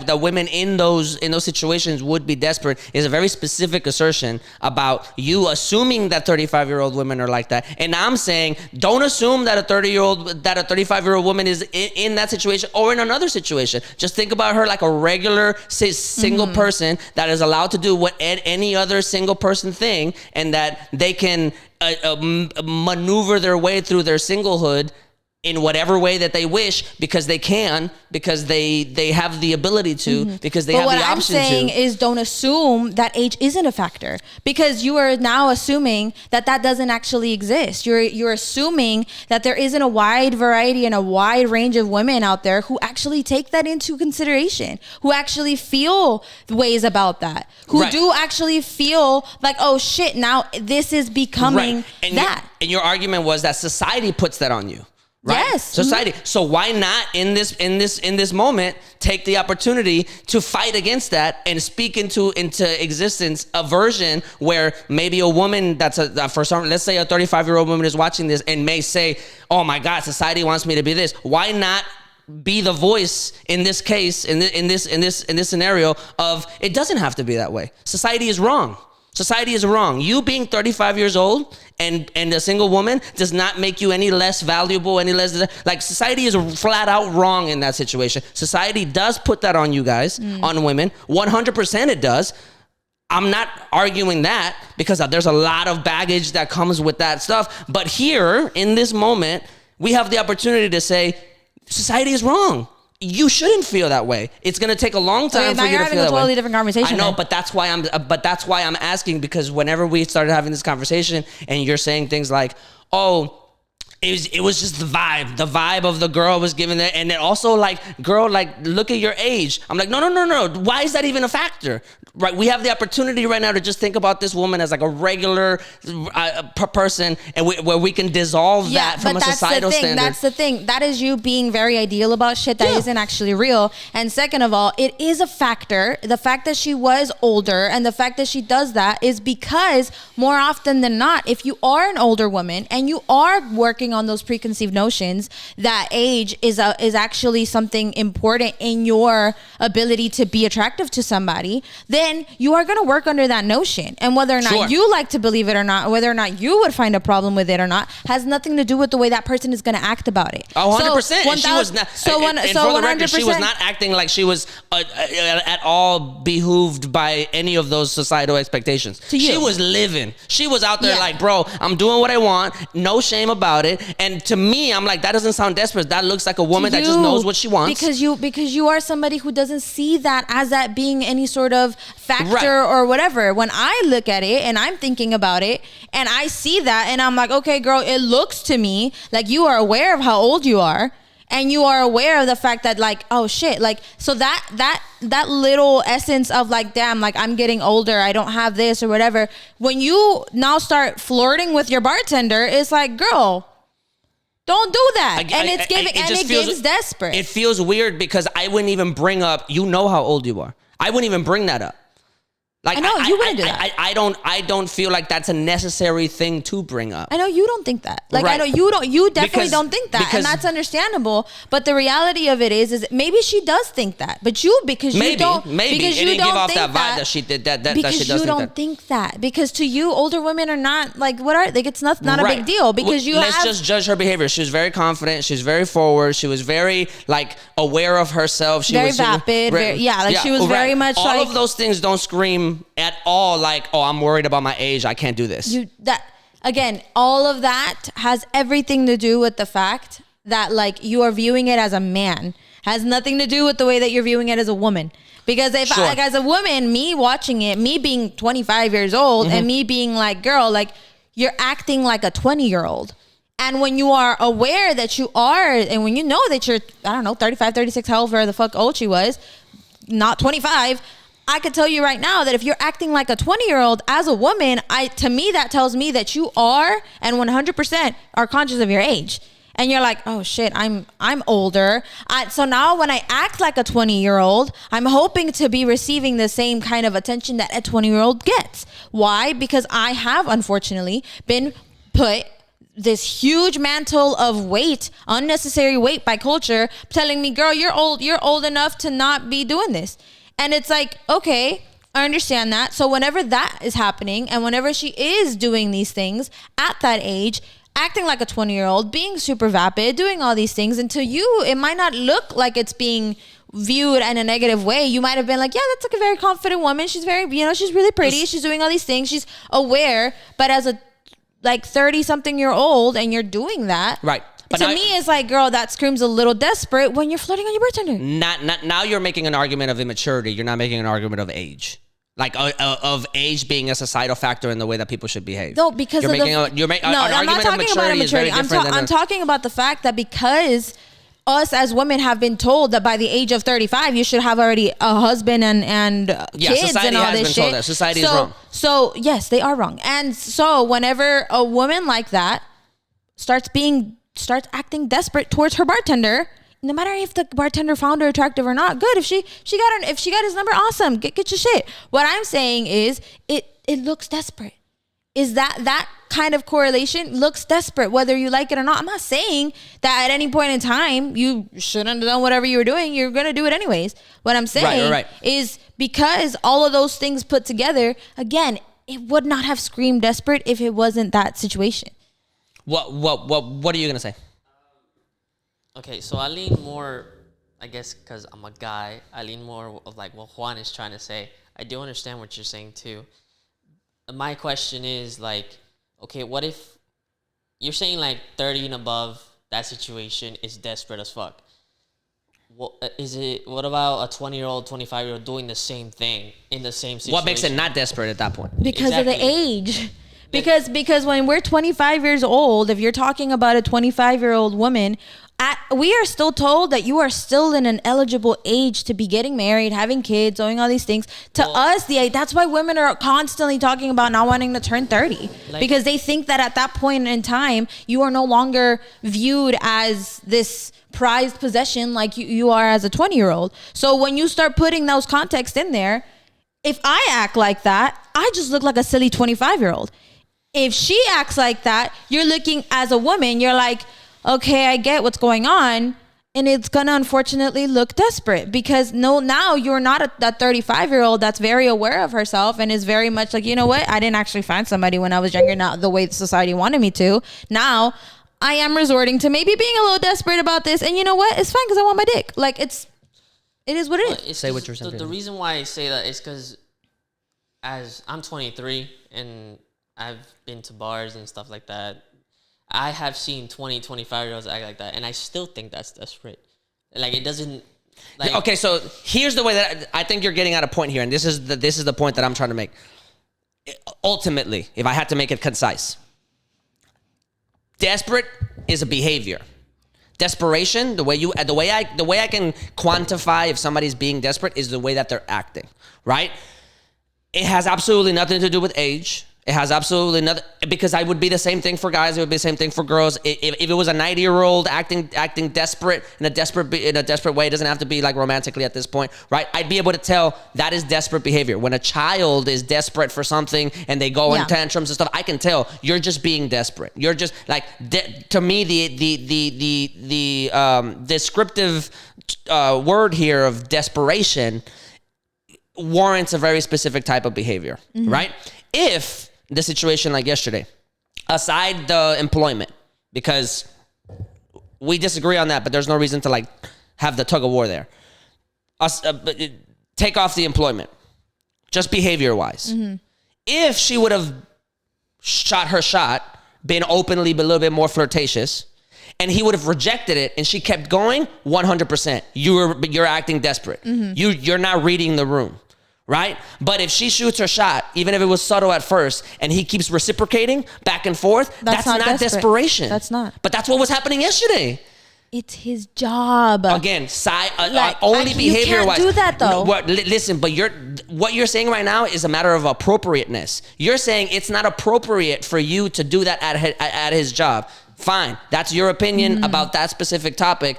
the women in those situations would be desperate is a very specific assertion about you assuming that 35-year-old women are like that. And I'm saying don't assume that a 35-year-old woman is in that situation or in another situation. Just think about her like a regular single person that is allowed to do what any other single person thing, and that they can maneuver their way through their singlehood in whatever way that they wish, because they can, because they have the ability to, because they have the option to. What I'm saying is don't assume that age isn't a factor, because you are now assuming that doesn't actually exist. You're assuming that there isn't a wide variety and a wide range of women out there who actually take that into consideration, who actually feel ways about that, who do actually feel like, oh shit, now this is becoming that. And your argument was that society puts that on you. Right? Yes. Society. So why not in this moment take the opportunity to fight against that and speak into existence a version where maybe a woman that's for some, let's say a 35-year-old woman is watching this and may say, "Oh my God, society wants me to be this." Why not be the voice in this case, in this scenario of it doesn't have to be that way. Society is wrong. Society is wrong. You being 35 years old and a single woman does not make you any less valuable, any less like society is flat out wrong in that situation. Society does put that on you guys, on women. 100% it does. I'm not arguing that because there's a lot of baggage that comes with that stuff. But here in this moment, we have the opportunity to say society is wrong. You shouldn't feel that way. It's going to take a long time for you to feel that way. Now you're having a totally different conversation. I know, but that's why I'm asking, because whenever we started having this conversation and you're saying things like, "Oh, it was just the vibe of the girl was given there," and then also like, "Girl, like look at your age." I'm like, no. Why is that even a factor? Right? We have the opportunity right now to just think about this woman as like a regular person, and where we can dissolve that from a societal standard. That's the thing. That is you being very ideal about shit that isn't actually real. And second of all, it is a factor. The fact that she was older and the fact that she does that is because more often than not, if you are an older woman and you are working on those preconceived notions that age is actually something important in your ability to be attractive to somebody, then you are going to work under that notion. And whether or not you like to believe it or not, whether or not you would find a problem with it or not, has nothing to do with the way that person is going to act about it. 100%. And she was not. So for the record, she was not acting like she was at all behooved by any of those societal expectations. She was living. She was out there like, "Bro, I'm doing what I want. No shame about it." And to me, I'm like, that doesn't sound desperate. That looks like a woman that just knows what she wants. Because you are somebody who doesn't see that as that being any sort of factor or whatever. When I look at it and I'm thinking about it and I see that and I'm like, okay, girl, it looks to me like you are aware of how old you are. And you are aware of the fact that like, oh shit, like, so that little essence of like, damn, like I'm getting older, I don't have this or whatever. When you now start flirting with your bartender, it's like, girl, don't do that. It gives desperate. It feels weird because I wouldn't even bring up, you know how old you are. I wouldn't even bring that up. Like, I know you wouldn't do that. I don't feel like that's a necessary thing to bring up. I know you don't think that. Like, right. I know you definitely don't think that, and that's understandable. But the reality of it is maybe she does think that, but you don't it didn't give off that vibe that she did that because she does you don't think that. Because to you, older women are not like what are like it's not a big deal because let's just judge her behavior. She was very confident. She was very forward. She was very like aware of herself. She was vapid. She was very much all like of those things don't scream at all like, oh, I'm worried about my age, I can't do this. Again, all of that has everything to do with the fact that like you are viewing it as a man. Has nothing to do with the way that you're viewing it as a woman. Because if like as a woman, me watching it, me being 25 years old and me being like, girl, like you're acting like a 20-year-old. And when you are aware that you are, and when you know that you're, I don't know, 35, 36, however the fuck old she was, not 25, I could tell you right now that if you're acting like a 20-year-old as a woman, to me that tells me that you are and 100% are conscious of your age. And you're like, oh shit, I'm older. So now when I act like a 20-year-old, I'm hoping to be receiving the same kind of attention that a 20-year-old gets. Why? Because I have unfortunately been put this huge mantle of weight, unnecessary weight by culture, telling me, girl, you're old enough to not be doing this. And it's like, okay, I understand that. So whenever that is happening and whenever she is doing these things at that age, acting like a 20-year-old, being super vapid, doing all these things, and to you, it might not look like it's being viewed in a negative way. You might have been like, yeah, that's like a very confident woman. She's very, she's really pretty. She's doing all these things. She's aware. But as a like 30-something-year-old and you're doing that. Right. But to me, it's like, girl, that screams a little desperate when you're flirting on your bartender. Now you're making an argument of immaturity. You're not making an argument of age. Like of age being a societal factor in the way that people should behave. No, because an argument of maturity is very different I'm talking about the fact that because us as women have been told that by the age of 35 you should have already a husband and kids and all this shit. That. Society is wrong. So yes, they are wrong. And so whenever a woman like that starts being starts acting desperate towards her bartender. No matter if the bartender found her attractive or not, good. If she got his number, awesome. Get your shit. What I'm saying is it looks desperate. Is that kind of correlation looks desperate, whether you like it or not. I'm not saying that at any point in time you shouldn't have done whatever you were doing. You're going to do it anyways. What I'm saying is because all of those things put together, again, it would not have screamed desperate if it wasn't that situation. What are you going to say? Okay, so I lean more, I guess, because I'm a guy, I lean more of like what Juan is trying to say. I do understand what you're saying too. My question is like, okay, what if you're saying like 30 and above, that situation is desperate as fuck? What about a 20-year-old, 25-year-old doing the same thing in the same situation? What makes it not desperate at that point? Because of the age. Because when we're 25 years old, if you're talking about a 25-year-old woman, we are still told that you are still in an eligible age to be getting married, having kids, doing all these things. To us, that's why women are constantly talking about not wanting to turn 30, because they think that at that point in time, you are no longer viewed as this prized possession like you are as a 20-year-old. So when you start putting those contexts in there, if I act like that, I just look like a silly 25-year-old. If she acts like that, you're looking as a woman, you're like, okay, I get what's going on, and it's gonna unfortunately look desperate because now you're not that 35-year-old that's very aware of herself and is very much like, you know what, I didn't actually find somebody when I was younger, not the way society wanted me to. Now I am resorting to maybe being a little desperate about this, and you know what, it's fine because I want my dick. Like it is what it is. Say what you're saying. The reason why I say that is because as I'm 23 and I've been to bars and stuff like that, I have seen 20, 25-year-olds act like that, and I still think that's desperate. Like, it doesn't... Like, okay, so here's the way that I think you're getting at a point here, and this is the point that I'm trying to make. Ultimately, if I had to make it concise, desperate is a behavior. Desperation, the way I can quantify if somebody's being desperate is the way that they're acting, right? It has absolutely nothing to do with age. It has absolutely nothing, because I would be the same thing for guys. It would be the same thing for girls. If it was a 90-year-old acting desperate in a desperate way, it doesn't have to be like romantically at this point, right? I'd be able to tell that is desperate behavior. When a child is desperate for something and they go in tantrums and stuff, I can tell you're just being desperate. You're just like, to me, the descriptive word here of desperation warrants a very specific type of behavior, right? If the situation like yesterday, aside the employment, because we disagree on that, but there's no reason to like have the tug of war there. Take off the employment, just behavior-wise. If she would have shot her shot, been openly a little bit more flirtatious, and he would have rejected it, and she kept going, 100%. You're acting desperate. You're not reading the room. Right? But if she shoots her shot, even if it was subtle at first, and he keeps reciprocating back and forth, that's not desperation. That's not. But that's what was happening yesterday. It's his job. Again, only behavior-wise. You can't do that, though. Listen, but what you're saying right now is a matter of appropriateness. You're saying it's not appropriate for you to do that at his job. Fine. That's your opinion about that specific topic.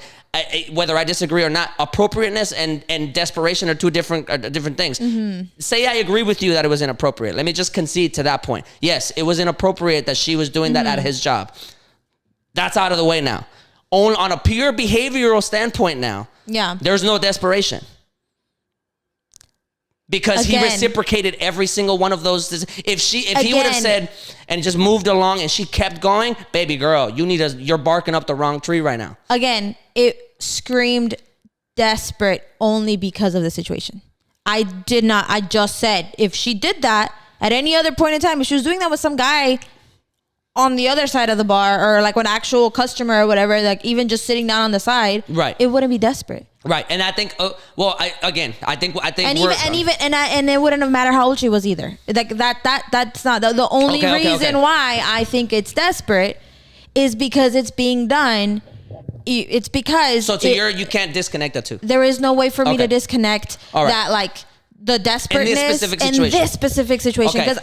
Whether I disagree or not, appropriateness and desperation are two different things. Say I agree with you that it was inappropriate. Let me just concede to that point. Yes, it was inappropriate that she was doing that at his job. That's out of the way now. On a pure behavioral standpoint now, there's no desperation. Because he reciprocated every single one of those. If he would have said and just moved along and she kept going, baby girl, you're barking up the wrong tree right now. Again, it screamed desperate only because of the situation. I just said if she did that at any other point in time, if she was doing that with some guy on the other side of the bar or like an actual customer or whatever, like even just sitting down on the side, right, it wouldn't be desperate. Right, and I think, I think, and it wouldn't have mattered how old she was either. Like that's not the only reason why I think it's desperate is because it's being done. It's because you can't disconnect the two. There is no way for me to disconnect that. Like the desperateness in this specific situation. Because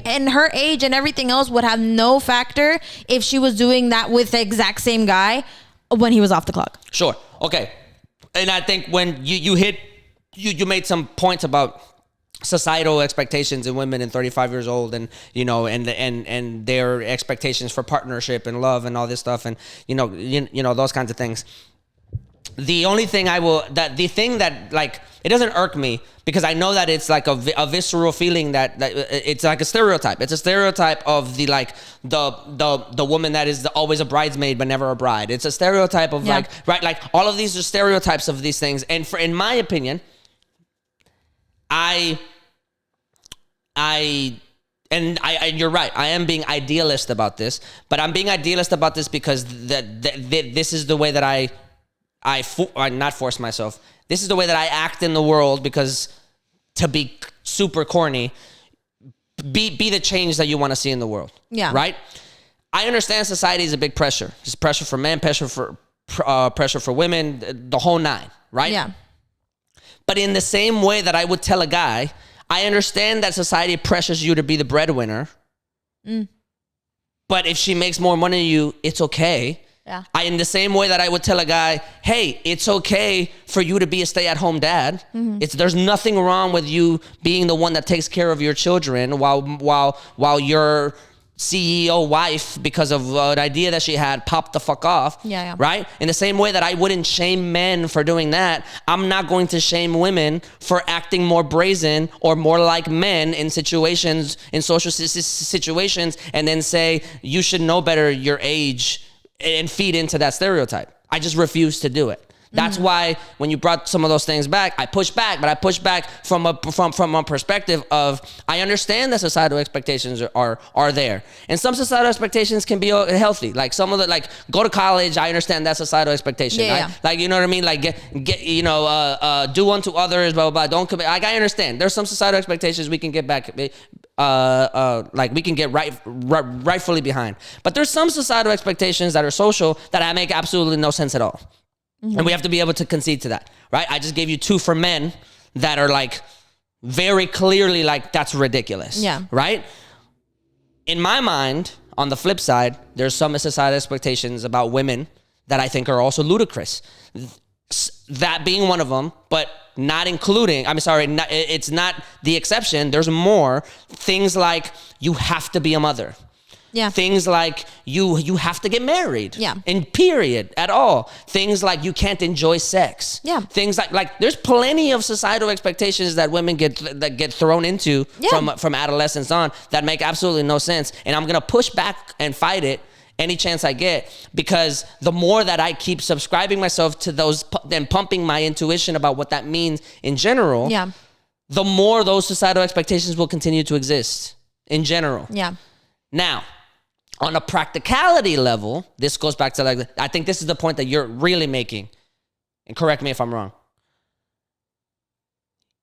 in her age and everything else would have no factor if she was doing that with the exact same guy when he was off the clock. Sure. Okay. And I think when you made some points about societal expectations in women in 35 years old, and and their expectations for partnership and love and all this stuff, and those kinds of things. The only thing the thing that like, it doesn't irk me, because I know that it's like a visceral feeling that it's like a stereotype. It's a stereotype of the woman that is always a bridesmaid but never a bride. It's a stereotype of like all of these are stereotypes of these things. And in my opinion, you're right. I am being idealist about this, but I'm being idealist about this because this is the way that I not force myself. This is the way that I act in the world, because to be super corny, be the change that you want to see in the world. Yeah. Right? I understand society is a big pressure. There's pressure for men, pressure for women, the whole nine, right? Yeah. But in the same way that I would tell a guy, I understand that society pressures you to be the breadwinner. But if she makes more money than you, it's okay. Yeah. In the same way that I would tell a guy, hey, it's okay for you to be a stay-at-home dad. There's nothing wrong with you being the one that takes care of your children while your CEO wife, because of an idea that she had, popped the fuck off. Yeah. Right? In the same way that I wouldn't shame men for doing that, I'm not going to shame women for acting more brazen or more like men in situations, in social situations, and then say, you should know better your age, and feed into that stereotype. I just refuse to do it. That's why when you brought some of those things back, I pushed back, but I pushed back from a perspective of, I understand that societal expectations are there. And some societal expectations can be healthy. Like some of the, like, go to college, I understand that societal expectation. Yeah. Like, you know what I mean? Like get do unto others, blah, blah, blah. Don't commit. Like, I understand. There's some societal expectations we can get back, like we can get rightfully behind. But there's some societal expectations that are social that make absolutely no sense at all. And we have to be able to concede to that, right? I just gave you two for men that are like very clearly like, that's ridiculous. Yeah. Right? In my mind, on the flip side, there's some societal expectations about women that I think are also ludicrous. That being one of them, but not including, it's not the exception. There's more things like you have to be a mother. Yeah. Things like you have to get married. Yeah. And period at all. Things like you can't enjoy sex. Yeah. Things like there's plenty of societal expectations that women get thrown into from adolescence on that make absolutely no sense. And I'm gonna push back and fight it any chance I get, because the more that I keep subscribing myself to those and pumping my intuition about what that means in general, the more those societal expectations will continue to exist in general. Yeah. Now, on a practicality level, this goes back to I think this is the point that you're really making, and correct me if I'm wrong.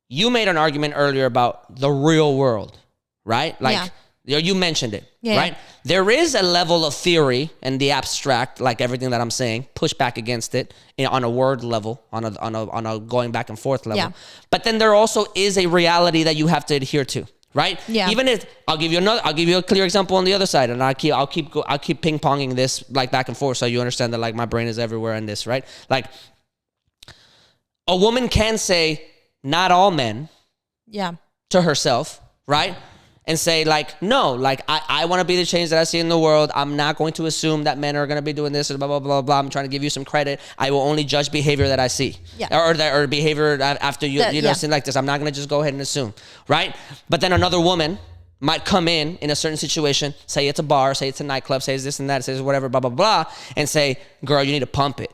You made an argument earlier about the real world, right? You mentioned it, right? There is a level of theory and the abstract, like everything that I'm saying, push back against it on a word level, on a going back and forth level. Yeah. But then there also is a reality that you have to adhere to. Right? Yeah. Even if I'll give you a clear example on the other side, and I'll keep ping ponging this like back and forth so you understand that like my brain is everywhere in this, right? Like a woman can say not all men to herself, right? And say like, no, like I want to be the change that I see in the world. I'm not going to assume that men are going to be doing this and blah, blah, blah, blah. I'm trying to give you some credit. I will only judge behavior that I see. Yeah. Or behavior after you know, something like this. I'm not going to just go ahead and assume, right? But then another woman might come in a certain situation, say it's a bar, say it's a nightclub, say it's this and that, say it's whatever, blah, blah, blah, and say, girl, you need to pump it.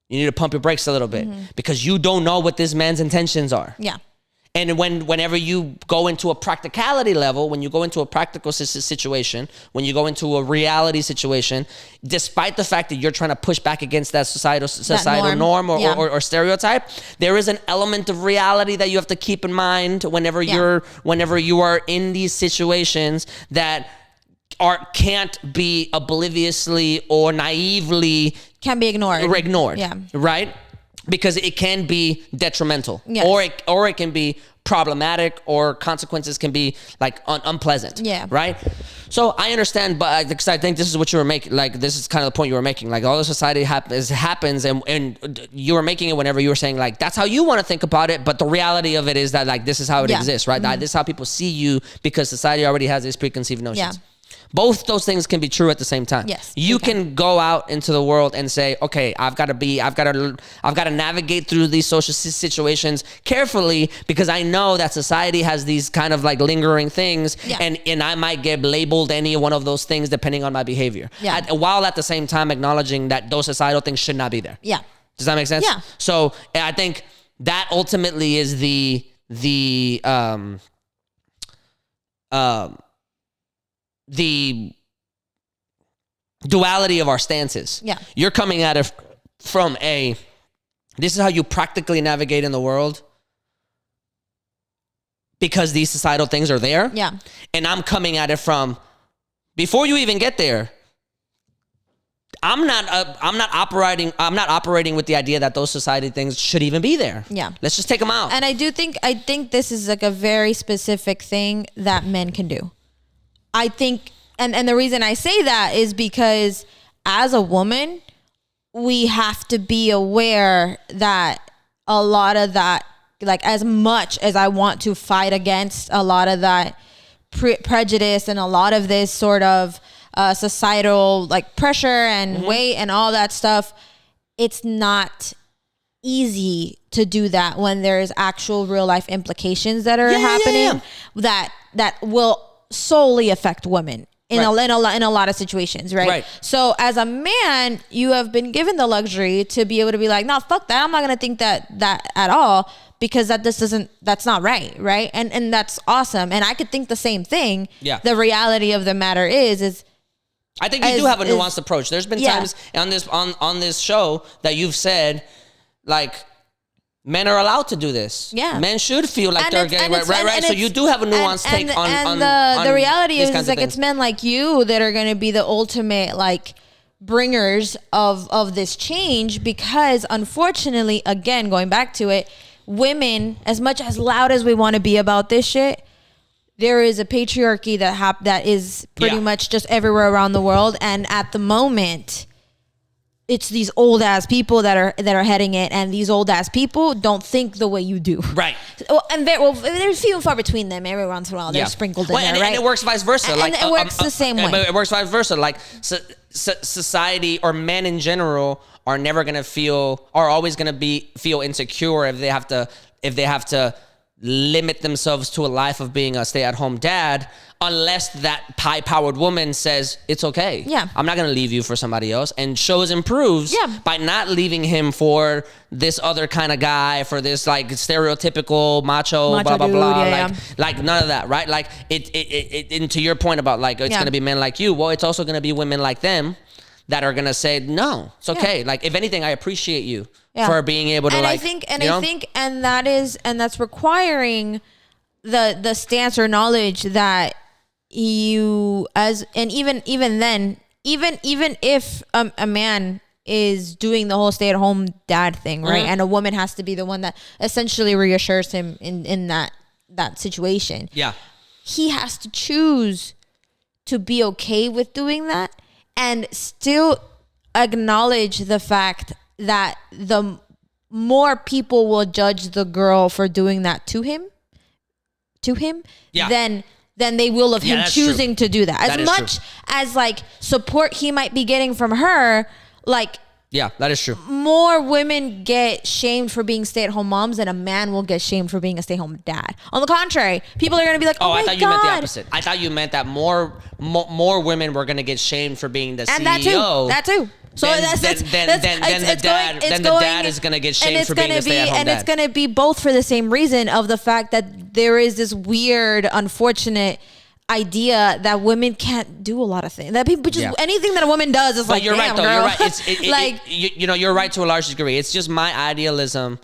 You need to pump your brakes a little bit because you don't know what this man's intentions are. Yeah. And whenever you go into a practicality level, when you go into a practical situation, when you go into a reality situation, despite the fact that you're trying to push back against that societal norm or stereotype, there is an element of reality that you have to keep in mind whenever you are in these situations that can't be obliviously or naively can be ignored. Yeah. Right? Because it can be detrimental, yes. or it can be problematic, or consequences can be like unpleasant. Yeah. Right. So I understand, but because I think this is what you were making, like this is kind of the point you were making, like all the society happens, and you were making it whenever you were saying like that's how you want to think about it, but the reality of it is that like this is how it exists, right? That this is how people see you because society already has these preconceived notions. Yeah. Both those things can be true at the same time. Yes, you can go out into the world and say, okay, I've got to navigate through these social situations carefully because I know that society has these kind of like lingering things, and I might get labeled any one of those things depending on my behavior. Yeah. While at the same time acknowledging that those societal things should not be there. Yeah. Does that make sense? Yeah. So I think that ultimately is the duality of our stances. Yeah. You're coming at it from this is how you practically navigate in the world because these societal things are there. Yeah. And I'm coming at it from before you even get there. I'm not operating with the idea that those society things should even be there. Yeah. Let's just take them out. And I think this is like a very specific thing that men can do. I think, and the reason I say that is because as a woman, we have to be aware that a lot of that, like as much as I want to fight against a lot of that prejudice and a lot of this sort of societal like pressure and weight and all that stuff, it's not easy to do that when there's actual real life implications that are happening that will solely affect women in a lot of situations, right? So as a man, you have been given the luxury to be able to be like, no, fuck that. I'm not gonna think that at all because that's not right, and that's awesome. And I could think the same thing. Yeah. The reality of the matter is I think you do have a nuanced approach. There's been times on this show that you've said like, men are allowed to do this. Yeah. Men should feel like they're getting right. So you do have a nuanced take on the reality is like it's men like you that are going to be the ultimate like bringers of this change because unfortunately, again, going back to it, women, as much as loud as we want to be about this shit, there is a patriarchy that is pretty much just everywhere around the world, and at the moment it's these old ass people that are heading it, and these old ass people don't think the way you do. Right. And there's few and far between them. Every once in a while, they're sprinkled in there, right? And it works vice versa. And it works the same way. It works vice versa. Like society or men in general are never gonna are always gonna feel insecure if they have to limit themselves to a life of being a stay-at-home dad, unless that high-powered woman says it's okay. Yeah, I'm not gonna leave you for somebody else, and shows improves by not leaving him for this other kind of guy, for this like stereotypical macho blah blah dude, blah. Like none of that, right? Like it. And to your point about like it's gonna be men like you. Well, it's also gonna be women like them that are gonna say no, it's okay. Like if anything, I appreciate you. For being able to I think that's requiring the stance or knowledge that you even then if a man is doing the whole stay-at-home dad thing, right? And a woman has to be the one that essentially reassures him in that situation. Yeah. He has to choose to be okay with doing that and still acknowledge the fact that the more people will judge the girl for doing that to him, then they will of him choosing to do that. As much as like support he might be getting from her, like that is true. More women get shamed for being stay-at-home moms than a man will get shamed for being a stay-at-home dad. On the contrary, people are going to be like, "Oh my God!" I thought you meant the opposite. I thought you meant that more women were going to get shamed for being the and CEO. That too. So then the dad is going to get shamed for being the stay-at-home dad. And it's going to be both for the same reason of the fact that there is this weird, unfortunate idea that women can't do a lot of things. That people just anything that a woman does is like, you're right, though. Girl. You're right. You're right to a large degree. It's just my idealism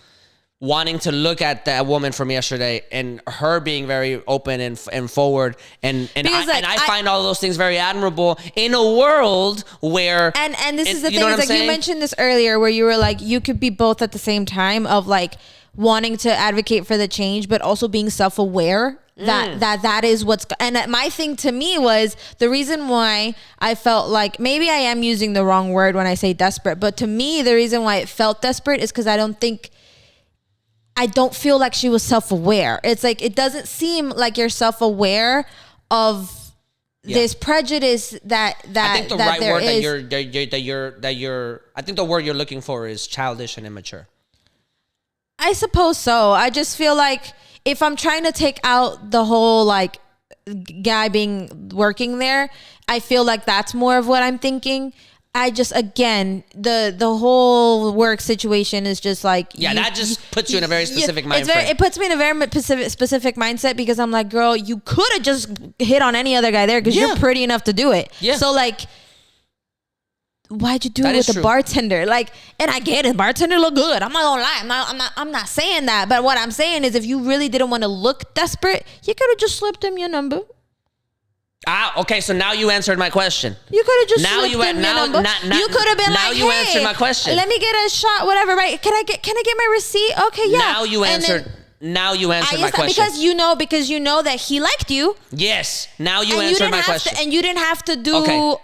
wanting to look at that woman from yesterday and her being very open and forward and I find all those things very admirable in a world where and this is the thing is like you mentioned this earlier where you were like you could be both at the same time of like wanting to advocate for the change, but also being self-aware that is what's, and my thing to me was the reason why I felt like, maybe I am using the wrong word when I say desperate, but to me, the reason why it felt desperate is because I don't feel like she was self-aware. It's like, it doesn't seem like you're self-aware of this prejudice that I think the that right there word is. that you're I think the word you're looking for is childish and immature. I suppose so. I just feel like if I'm trying to take out the whole like guy working there, I feel like that's more of what I'm thinking. I just, again, the whole work situation is just like, that just puts you in a very specific mind frame. It puts me in a very specific mindset, because I'm like, girl, you could have just hit on any other guy there because you're pretty enough to do it. Yeah. So like, why'd you do it with the bartender? Like, and I get it, bartender look good. I'm not gonna lie. I'm not saying that. But what I'm saying is, if you really didn't want to look desperate, you could have just slipped him your number. Okay, so now you answered my question. You could have just slipped him your number. You could have been like, you answered my question. Let me get a shot, whatever, right? Can I get my receipt? Okay, yeah. Now you answered my question. Because you know that he liked you. Yes. Now you answered my question. And you didn't have to do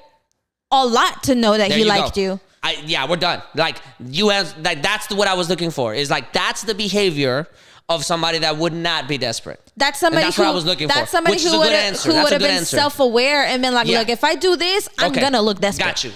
a lot to know that he liked you. We're done. Like, that's what I was looking for. Is like, that's the behavior of somebody that would not be desperate. That's somebody what I was looking for. That's somebody who would have been self-aware and been like, look, if I do this, I'm gonna look desperate. Got you.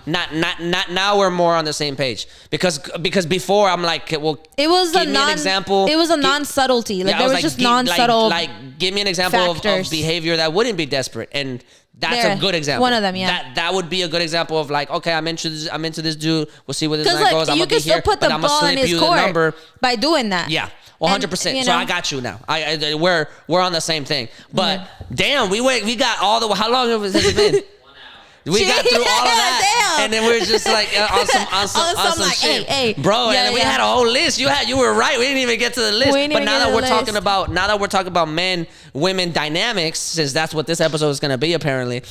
Now we're more on the same page, because before I'm like, well, it was give me an example. It was a non-subtlety. Like, there was just non-subtle. Like, give me an example of behavior that wouldn't be desperate, and that's a good example. One of them, yeah. That would be a good example of like, okay, I'm into this dude. We'll see where this night goes. I'm you gonna be can still here, put the ball in his court by doing that. Yeah. 100%. So I got you now. We're on the same thing. But damn, we got all the. How long has it been? We got through all of that, and then we're just like on some shit, hey, bro. And then we had a whole list. You were right. We didn't even get to the list. But now that we're talking about men women dynamics, since that's what this episode is gonna be apparently.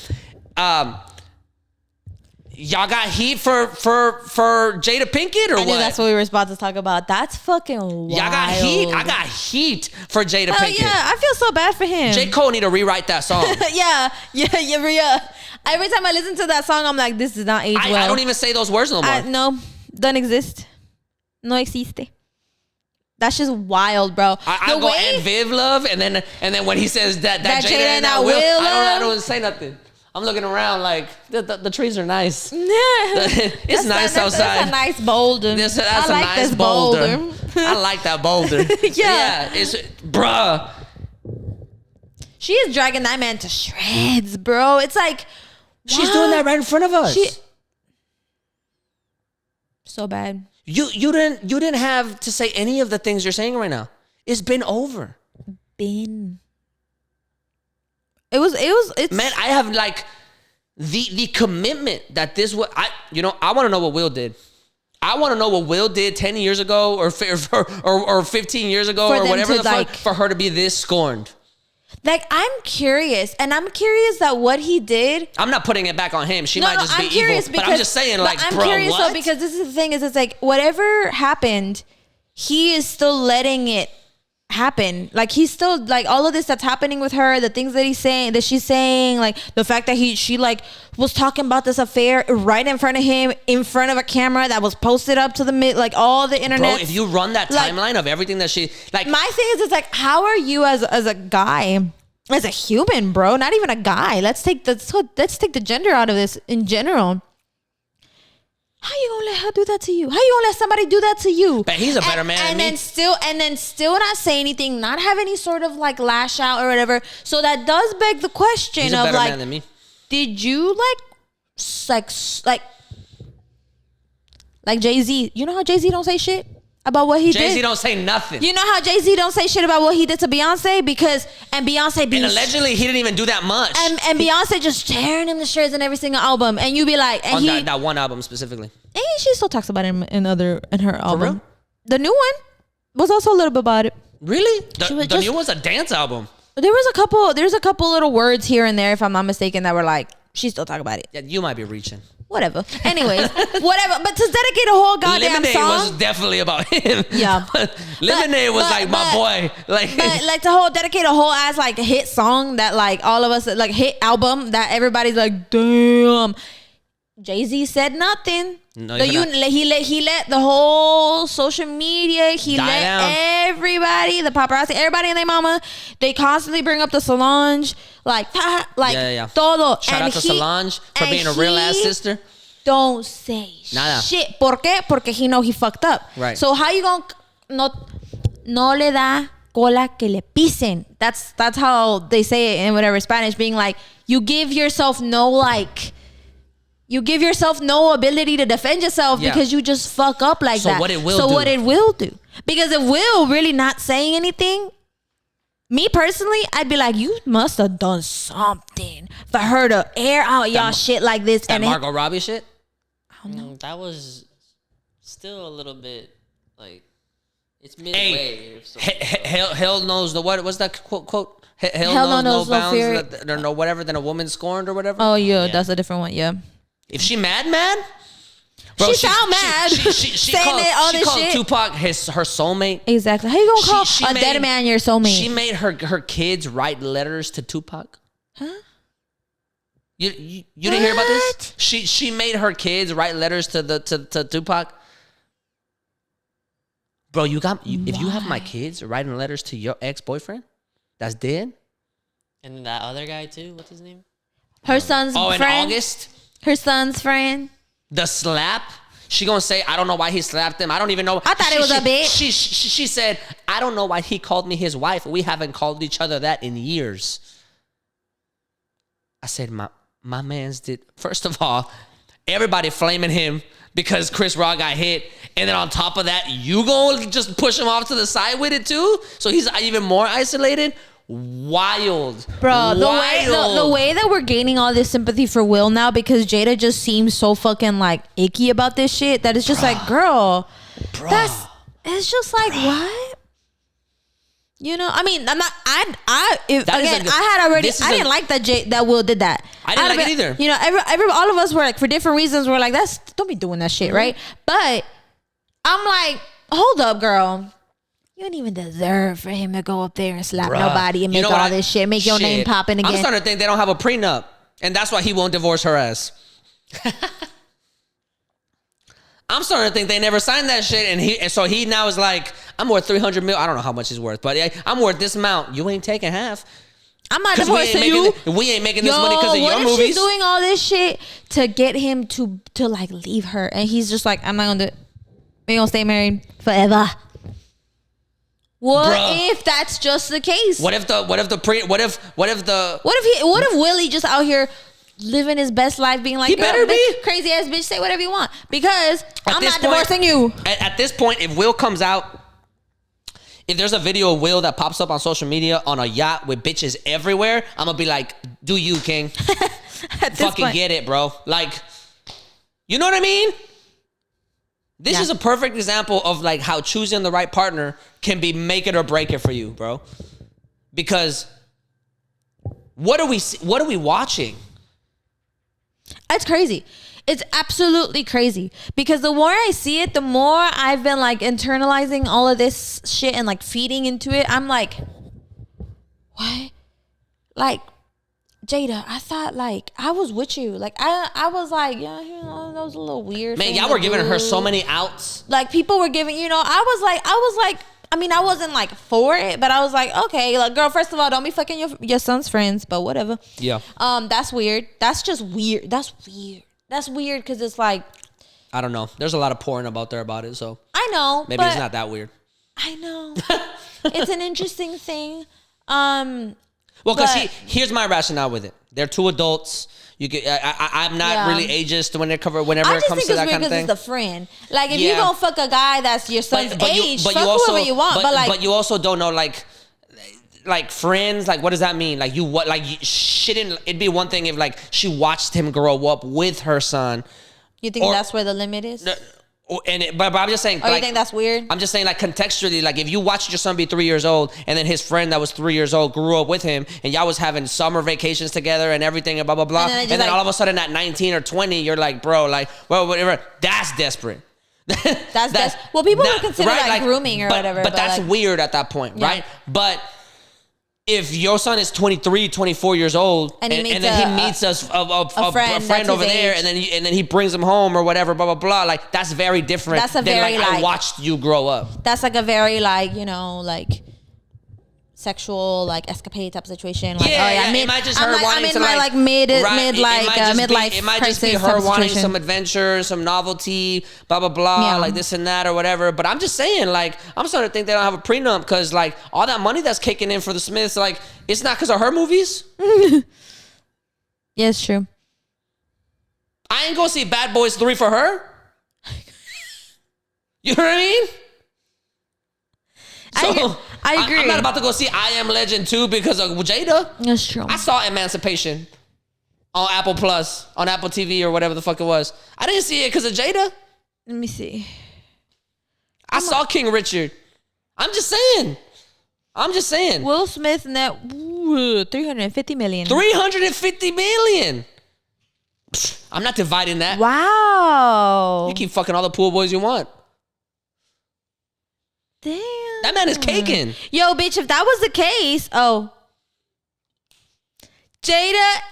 Y'all got heat for Jada Pinkett or what? I knew that's what we were about to talk about. That's fucking wild. Y'all got heat. I got heat for Jada Pinkett. Yeah, I feel so bad for him. J. Cole need to rewrite that song. yeah. Every time I listen to that song, I'm like, this does not age well. I don't even say those words no more. No, don't exist. No existe. That's just wild, bro. I go and Viv love, and then when he says that Jada and I will, I don't say nothing. I'm looking around like the trees are nice. It's nice outside. That's a nice boulder. That's a nice boulder. I like that boulder. Yeah. It's bruh. She is dragging that man to shreds, bro. It's like she's doing that right in front of us. So bad. You didn't have to say any of the things you're saying right now. It's been over. It's man, I have like the commitment that this was. I want to know what Will did. I want to know what Will did 10 years ago or 15 years ago or whatever the fuck for her to be this scorned. Like, I'm curious, and I'm curious that what he did. I'm not putting it back on him. She might just be evil, but I'm just saying, like, I'm bro, curious what? Though, because this is the thing: it's like whatever happened, he is still letting it happen. Like, he's still like all of this that's happening with her, the things that she's saying, like the fact that she like was talking about this affair right in front of him, in front of a camera that was posted up to like all the internet. Bro, if you run that timeline of everything that she like, my thing is, it's like, how are you as a guy, as a human, bro? Not even a guy. Let's take the gender out of this in general. How you gonna let her do that to you? How you gonna let somebody do that to you? But he's a better man than me. And then still not say anything, not have any sort of like lash out or whatever. So that does beg the question he's a of better like, man than me. Did you like Jay-Z? You know how Jay-Z don't say shit about what he did? Jay-Z don't say nothing. You know how Jay-Z don't say shit about what he did to Beyonce? And allegedly he didn't even do that much. And Beyonce just tearing him to shreds in every single album. And you be like, and on that one album specifically. And she still talks about him in her album. For real? The new one was also a little bit about it. Really? The new one's a dance album. There's a couple little words here and there, if I'm not mistaken, that were like, she still talk about it. Yeah, you might be reaching. Whatever. Anyways, whatever. But to dedicate a whole goddamn Lemonade song. was definitely about him. Yeah. Lemonade was like my boy. Like, but like to dedicate a whole ass like hit song that like all of us like hit album that everybody's like, damn. Jay-Z said nothing. No, he let the whole social media. He Die let down. everybody, the paparazzi, everybody and their mama. They constantly bring up the Solange, like todo. Shout out to Solange for being a real ass sister. Don't say Nada. shit. ¿Por qué? Porque he know he fucked up. Right. So how you gonna no le da cola que le pisen? That's how they say it in whatever Spanish, being like you give yourself no ability to defend yourself because you just fuck up like that. What it will do. Because if Will really not saying anything, me personally, I'd be like, you must have done something for her to air out y'all shit like this. That Margot Robbie shit? I don't know. That was still a little bit like it's midway. Hell knows the what? What's that quote? Hell knows no bounds fear. or no whatever than a woman scorned or whatever. Oh yeah, that's a different one. Yeah. If she mad, bro, she sound mad. She Saying called shit. Tupac her soulmate. Exactly. How you gonna call She a made- dead man your soulmate? She made her kids write letters to Tupac. Huh? You didn't hear about this? What? She made her kids write letters to Tupac. Bro, if you have my kids writing letters to your ex-boyfriend that's dead. And that other guy too. What's his name? Her son's In friend. August. Her son's friend. The slap. She gonna say, I don't know why he slapped him. I don't even know. I thought it was a bitch. She said, I don't know why he called me his wife. We haven't called each other that in years. I said, my man's did. First of all, everybody flaming him because Chris Rock got hit. And then on top of that, you gonna just push him off to the side with it too? So he's even more isolated? Wild. Bro, the way that we're gaining all this sympathy for Will now because Jada just seems so fucking like icky about this shit that it's just like, girl, it's just like, what? You know, I mean, I'm not. I didn't like that Will did that. I didn't like it either. You know, every all of us were like for different reasons. We're like, don't be doing that shit, right? But I'm like, hold up, girl. You don't even deserve for him to go up there and slap nobody and make all this shit, make your name popping again. I'm starting to think they don't have a prenup, and that's why he won't divorce her ass. I'm starting to think they never signed that shit, and so he now is like, I'm worth $300 million. I don't know how much he's worth, but I'm worth this amount. You ain't taking half. I'm not divorcing you. We ain't making this money because of your movies. What if she's doing all this shit to get him to like leave her, and he's just like, I'm not gonna do it. We gonna stay married forever. What if that's just the case? What if Willie just out here living his best life, being like, he better be crazy ass bitch, say whatever you want because I'm not point, divorcing you. At this point, if Will comes out, if there's a video of Will that pops up on social media on a yacht with bitches everywhere, I'm gonna be like, do you, King? Fucking get it, bro. Like, you know what I mean? This is a perfect example of like how choosing the right partner can be make it or break it for you, bro. Because what are we watching? It's crazy. It's absolutely crazy because the more I see it, the more I've been like internalizing all of this shit and like feeding into it. I'm like, what? Like, Jada, I thought like I was with you. Like I was like, yeah, you know, that was a little weird. Man, y'all were giving her so many outs. Like people were giving, you know, I was like, I mean, I wasn't like for it, but I was like, okay, like girl, first of all, don't be fucking your son's friends, but whatever. Yeah. That's weird. That's just weird. That's weird. That's weird because it's like, I don't know. There's a lot of porn out there about it, so I know. Maybe it's not that weird. I know. It's an interesting thing. Well, because here's my rationale with it. They're two adults. You get. I'm not really ageist whenever it comes to that kind of thing. I just think it's weird because it's the friend. Like if you gonna fuck a guy that's your son's age, fuck whoever you want. But you also don't know like friends. Like what does that mean? Like you what? Like shouldn't. It'd be one thing if like she watched him grow up with her son. You think that's where the limit is? But I'm just saying. Oh, you think that's weird? I'm just saying, like, contextually, like, if you watched your son be 3 years old, and then his friend that was 3 years old grew up with him, and y'all was having summer vacations together and everything, and blah blah blah, and then all of a sudden at 19 or 20, you're like, bro, like, well, whatever. That's desperate. That's well, people would consider that like grooming or whatever. But that's like, weird at that point, right? But if your son is 23, 24 years old, and then he meets a friend over there, and then he brings him home or whatever, blah blah blah, like, that's very different. That's a very I watched you grow up. That's like a very like sexual like escapade type of situation. Like, it might just her wanting to like midlife. It might just be her wanting some adventure, some novelty, blah blah blah, like this and that or whatever. But I'm just saying, like, I'm starting to think they don't have a prenup because like all that money that's kicking in for the Smiths, like, it's not because of her movies. Yeah, it's true. I ain't gonna see Bad Boys 3 for her. You know what I mean? So I agree. I'm not about to go see I Am Legend 2 because of Jada. That's true. I saw Emancipation on Apple Plus, on Apple TV or whatever the fuck it was. I didn't see it because of Jada. Let me see. I saw King Richard. I'm just saying. Will Smith net 350 million. 350 million. I'm not dividing that. Wow. You keep fucking all the pool boys you want. Damn. That man is caking. Yo, bitch, if that was the case, Jada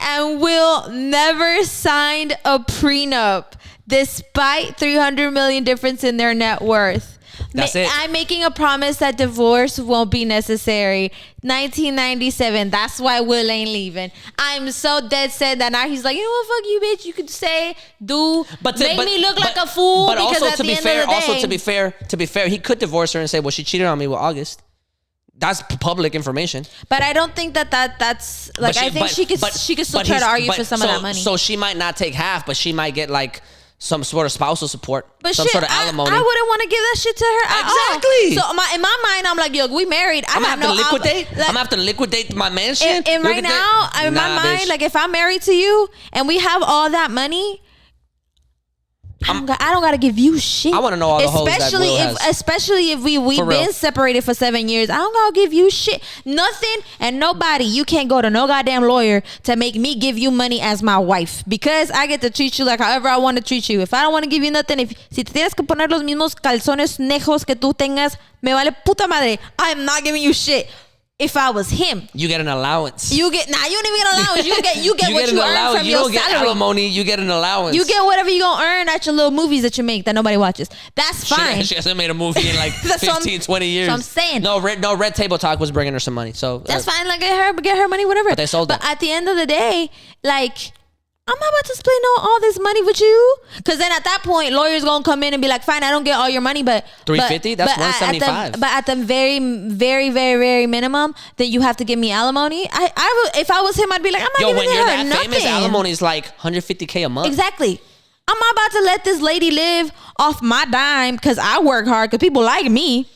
and Will never signed a prenup despite 300 million difference in their net worth. That's it. I'm making a promise that divorce won't be necessary. 1997. That's why Will ain't leaving. I'm so dead set that now he's like, you know what, fuck you, bitch. You could say, make me look like a fool. But because also, at to the be end fair, of the day, he could divorce her and say, well, she cheated on me with August. That's public information. But I don't think that's like, I think she could still try to argue for some of that money. So she might not take half, but she might get like some sort of spousal support, but some sort of alimony. I wouldn't want to give that shit to her at exactly. all. So in my mind, I'm like, yo, we married. I'm gonna have to liquidate my mansion. And right now, in my mind, bitch. Like, if I'm married to you and we have all that money, I don't gotta give you shit. I want to know all the hoes that Will has. Especially if we've been separated for 7 years. I don't gotta give you shit. Nothing and nobody. You can't go to no goddamn lawyer to make me give you money as my wife, because I get to treat you like however I want to treat you. If I don't want to give you nothing, si te tienes que poner los mismos calzones nejos que tú tengas, me vale puta madre. I'm not giving you shit. If I was him, you get an allowance. You don't even get an allowance. You get what you earn from your salary. You don't get alimony. You get an allowance. You get whatever you gonna earn at your little movies that you make that nobody watches. That's fine. She hasn't made a movie in like 15, 20 years. So I'm saying. No, Red Table Talk was bringing her some money. So that's fine. Like, get her money, whatever. But they sold that. But at the end of the day, like, I'm not about to split all this money with you, because then at that point, lawyers gonna come in and be like, "Fine, I don't get all your money, but 350. That's 175. But at the very, very, very, very minimum, that you have to give me alimony. I would, if I was him, I'd be like, I'm not giving her nothing. When you're that famous, alimony is like $150K a month. Exactly. I'm not about to let this lady live off my dime because I work hard, because people like me.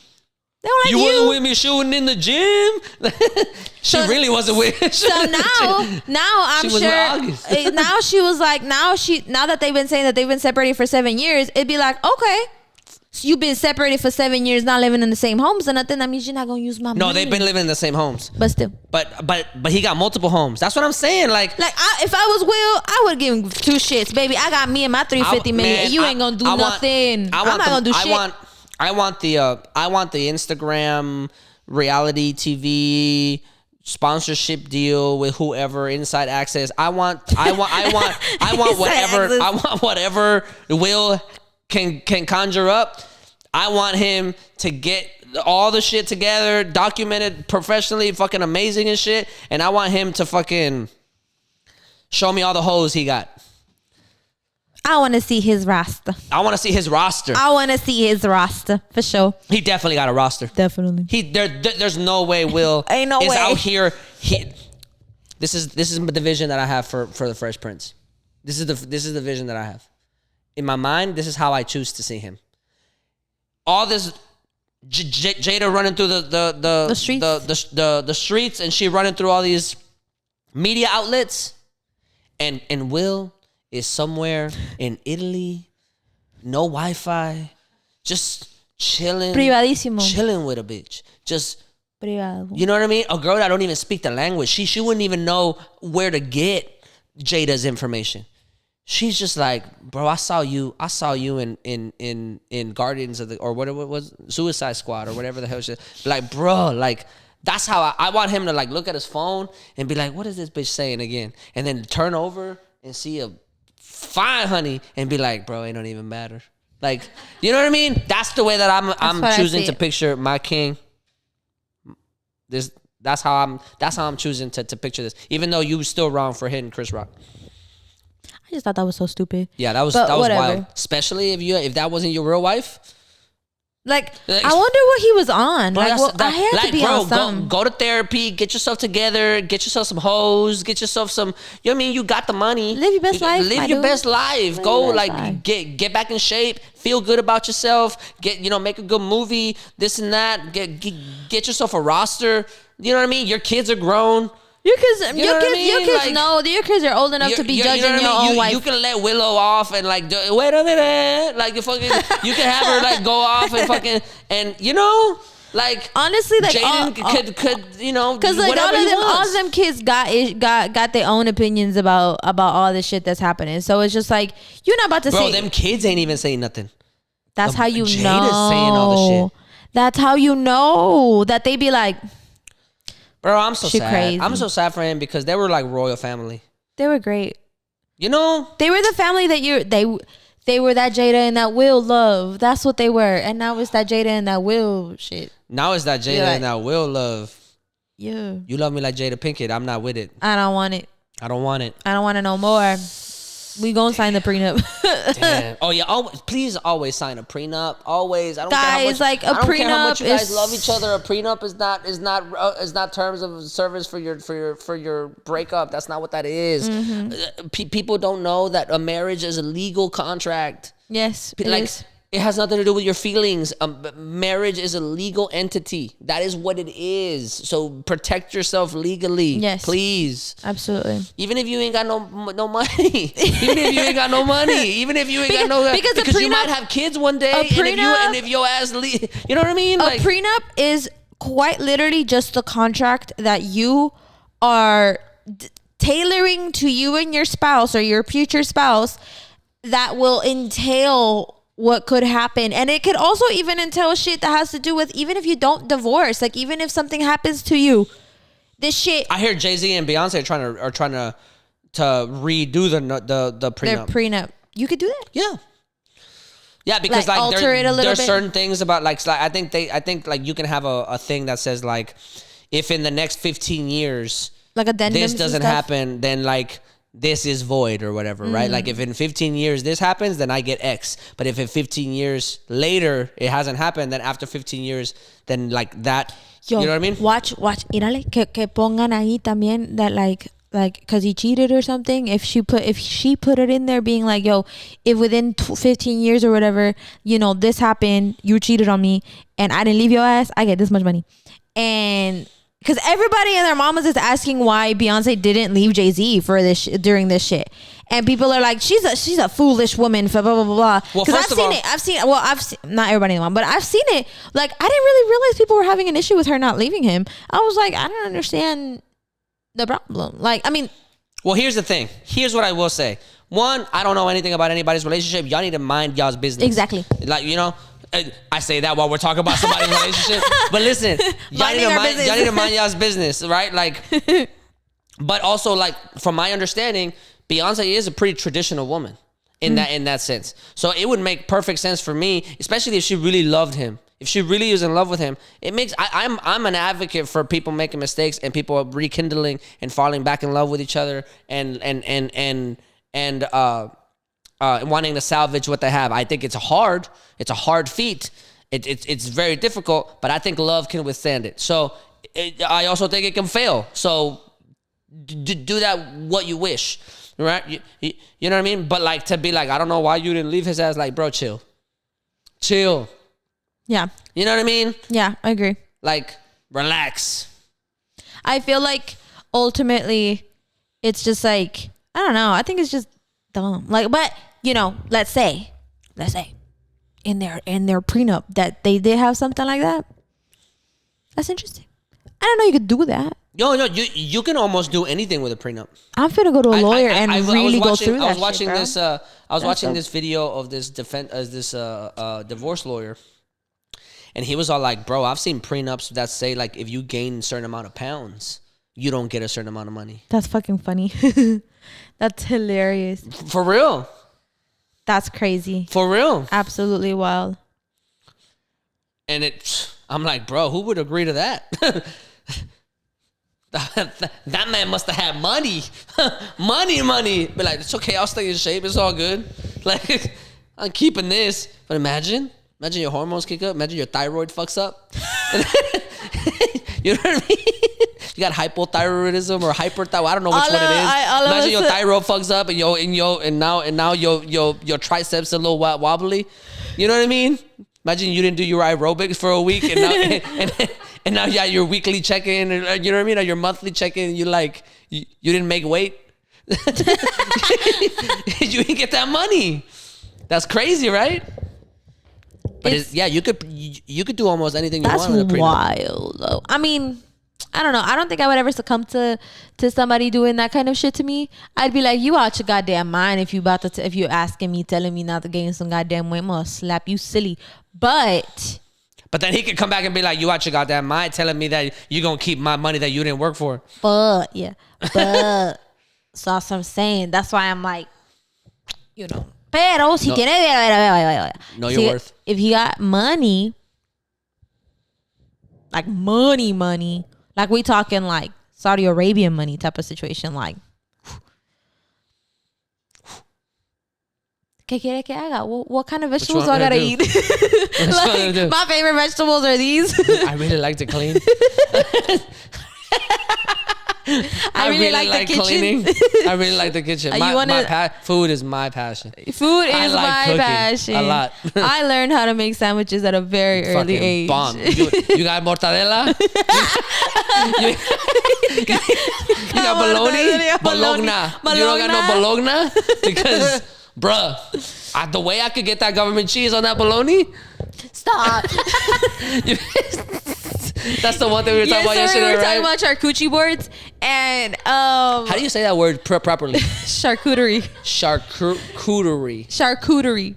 They don't like you. You wasn't with me shooting in the gym. She really wasn't with me. So now I'm sure. Now she was like, now that they've been saying that they've been separated for 7 years, it'd be like, okay, so you've been separated for 7 years, not living in the same homes, and nothing. That means you're not gonna use my money. No, they've been living in the same homes. But still. But he got multiple homes. That's what I'm saying. Like if I was Will, I would give him 2 shits, baby. I got me and my 350 million. And you ain't gonna do nothing. I'm not gonna do shit. I want the Instagram reality TV sponsorship deal with whoever, inside access. I want whatever Will can conjure up. I want him to get all the shit together, documented professionally, fucking amazing and shit. And I want him to fucking show me all the hoes he got. I want to see his roster. I want to see his roster for sure. He definitely got a roster. Definitely. There's no way Will Ain't no is way. out here. This is the vision that I have for the Fresh Prince. This is the vision that I have. In my mind, this is how I choose to see him. All this Jada running through the streets, the streets, and she running through all these media outlets, and Will is somewhere in Italy no Wi-Fi, just chilling, Privadísimo. chilling with a bitch, just. Privado. You know what I mean? A girl that don't even speak the language, she wouldn't even know where to get Jada's information. She's just like, bro, I saw you in Guardians of the, or whatever it was, Suicide Squad or whatever the hell shit. Like, bro, like that's how I want him to like look at his phone and be like, what is this bitch saying again? And then turn over and see a fine honey and be like, bro, it don't even matter. Like, you know what I mean? That's the way that I'm choosing to picture my king. That's how I'm choosing to picture this. Even though you were still wrong for hitting Chris Rock. I just thought that was so stupid. Yeah, that was whatever. wild. Especially if that wasn't your real wife. Like, I wonder what he was on. Bro, I had to be on something. Go to therapy, get yourself together, get yourself some hoes, get yourself some. You know what I mean? You got the money. Live your best life. Live your best life. Go like get back in shape. Feel good about yourself. Make a good movie. This and that. Get yourself a roster. You know what I mean? Your kids are grown. Your kids know. Your kids are old enough to be judging your own wife. You can let Willow off and like, wait a minute, like you can have her like go off and fucking, and like honestly, like Jaden could because like all of them kids got their own opinions about all this shit that's happening. So it's just like you're not about to say. Bro, them kids ain't even saying nothing. That's how you Jada's know. saying all the shit. That's how you know that they be like. Bro, I'm so sad. Crazy. I'm so sad for him because they were like royal family. They were great. You know? They were the family that they were that Jada and that Will love. That's what they were. And now it's that Jada and that Will shit. Now it's that Jada and that Will love. Yeah. You love me like Jada Pinkett. I'm not with it. I don't want it. I don't want it. I don't want it no more. We gonna sign the prenup. Damn. Oh yeah. Please always sign a prenup. Always. I don't guys, care how much, like a I don't prenup care how much you guys is, love each other. A prenup is not terms of service for your breakup. That's not what that is. Mm-hmm. People don't know that a marriage is a legal contract. Yes, it is. It has nothing to do with your feelings. Marriage is a legal entity. That is what it is. So protect yourself legally. Yes. Please. Absolutely. Even if you ain't got no money. Even if you ain't got no money. Even if you ain't got no... Because you might have kids one day. And if your ass... You know what I mean? A prenup is quite literally just the contract that you are tailoring to you and your spouse or your future spouse that will entail what could happen. And it could also even entail shit that has to do with even if you don't divorce, like even if something happens to you, this shit. I hear Jay-Z and Beyonce are trying to redo the prenup. Their prenup. You could do that. Yeah, because like alter it a little there's bit. certain things about like I think like you can have a thing that says like if in the next 15 years like addendums this doesn't happen, then like this is void or whatever, right? Like if in 15 years this happens, then I get X. But if in 15 years later it hasn't happened, then after 15 years, then like that, you know what I mean? Watch, mírale, que pongan ahí también that like because he cheated or something. If she put it in there being like, yo, if within 15 years or whatever, this happened, you cheated on me and I didn't leave your ass, I get this much money. And because everybody and their mamas is asking why Beyonce didn't leave Jay-Z for this during this shit, and people are like, she's a foolish woman for blah blah blah blah. Because I've seen not everybody in the mom, but I've seen it. Like I didn't really realize people were having an issue with her not leaving him. I was like, I don't understand the problem. Like, I mean, well, here's the thing. Here's what I will say. One, I don't know anything about anybody's relationship. Y'all need to mind y'all's business. Exactly. Like I say that while we're talking about somebody's relationship. But listen, y'all need to mind y'all's business, right? Like, but also like from my understanding, Beyonce is a pretty traditional woman in that sense. So it would make perfect sense for me, especially if she really loved him. If she really is in love with him, it makes I'm an advocate for people making mistakes and people rekindling and falling back in love with each other and wanting to salvage what they have. I think it's a hard feat. It's very difficult, but I think love can withstand it. So I also think it can fail. So do that what you wish, right? You know what I mean? But like to be like, I don't know why you didn't leave his ass. Like, bro, chill. Yeah. You know what I mean? Yeah, I agree. Like, relax. I feel like ultimately it's just like, I don't know. I think it's just dumb. Like, but let's say let's say, in their prenup that they did have something like that. That's interesting. I didn't know you could do that. Yo, you can almost do anything with a prenup. I'm finna go to a lawyer and really go through that. I was watching shit, this. I was watching this video of this divorce lawyer, and he was all like, "Bro, I've seen prenups that say like if you gain a certain amount of pounds, you don't get a certain amount of money." That's fucking funny. That's hilarious. For real. That's crazy. For real. Absolutely wild. And I'm like, bro, who would agree to that? That man must have had money. money. But like, it's okay, I'll stay in shape. It's all good. Like, I'm keeping this. But imagine your hormones kick up. Imagine your thyroid fucks up. You know what I mean? You got hypothyroidism or hyperthyroid. I don't know which one it is. Imagine your thyroid fucks up and now your triceps a little wobbly. You know what I mean? Imagine you didn't do your aerobics for a week and now and now you got your weekly check-in, you know what I mean, or your monthly check-in. You didn't make weight. You didn't get that money. That's crazy, right? But you could do almost anything you want. That's wild, though. I mean, I don't know. I don't think I would ever succumb to somebody doing that kind of shit to me. I'd be like, you out your goddamn mind if you if you asking me, telling me not to gain some goddamn weight. I'm gonna slap you silly. But then he could come back and be like, you out your goddamn mind telling me that you're gonna keep my money that you didn't work for. But so that's what I'm saying. That's why I'm like, you know. Pero si tiene, know your worth. If he got money, like money, like we talking like Saudi Arabian money type of situation, like. ¿Qué quiere que haga? What kind of vegetables do I gotta eat? Like, my favorite vegetables are these. I really like to clean. I really like the kitchen. I really like the kitchen. Food is my passion. Food is my passion. A lot. I learned how to make sandwiches at a very early age. Bomb. You got mortadella? you got bologna? Bologna. You don't got no bologna? Because, bruh, the way I could get that government cheese on that bologna? Stop. That's the one thing we were talking about yesterday, right? We were talking about charcuterie boards and how do you say that word properly? Charcuterie. Charcuterie. Charcuterie.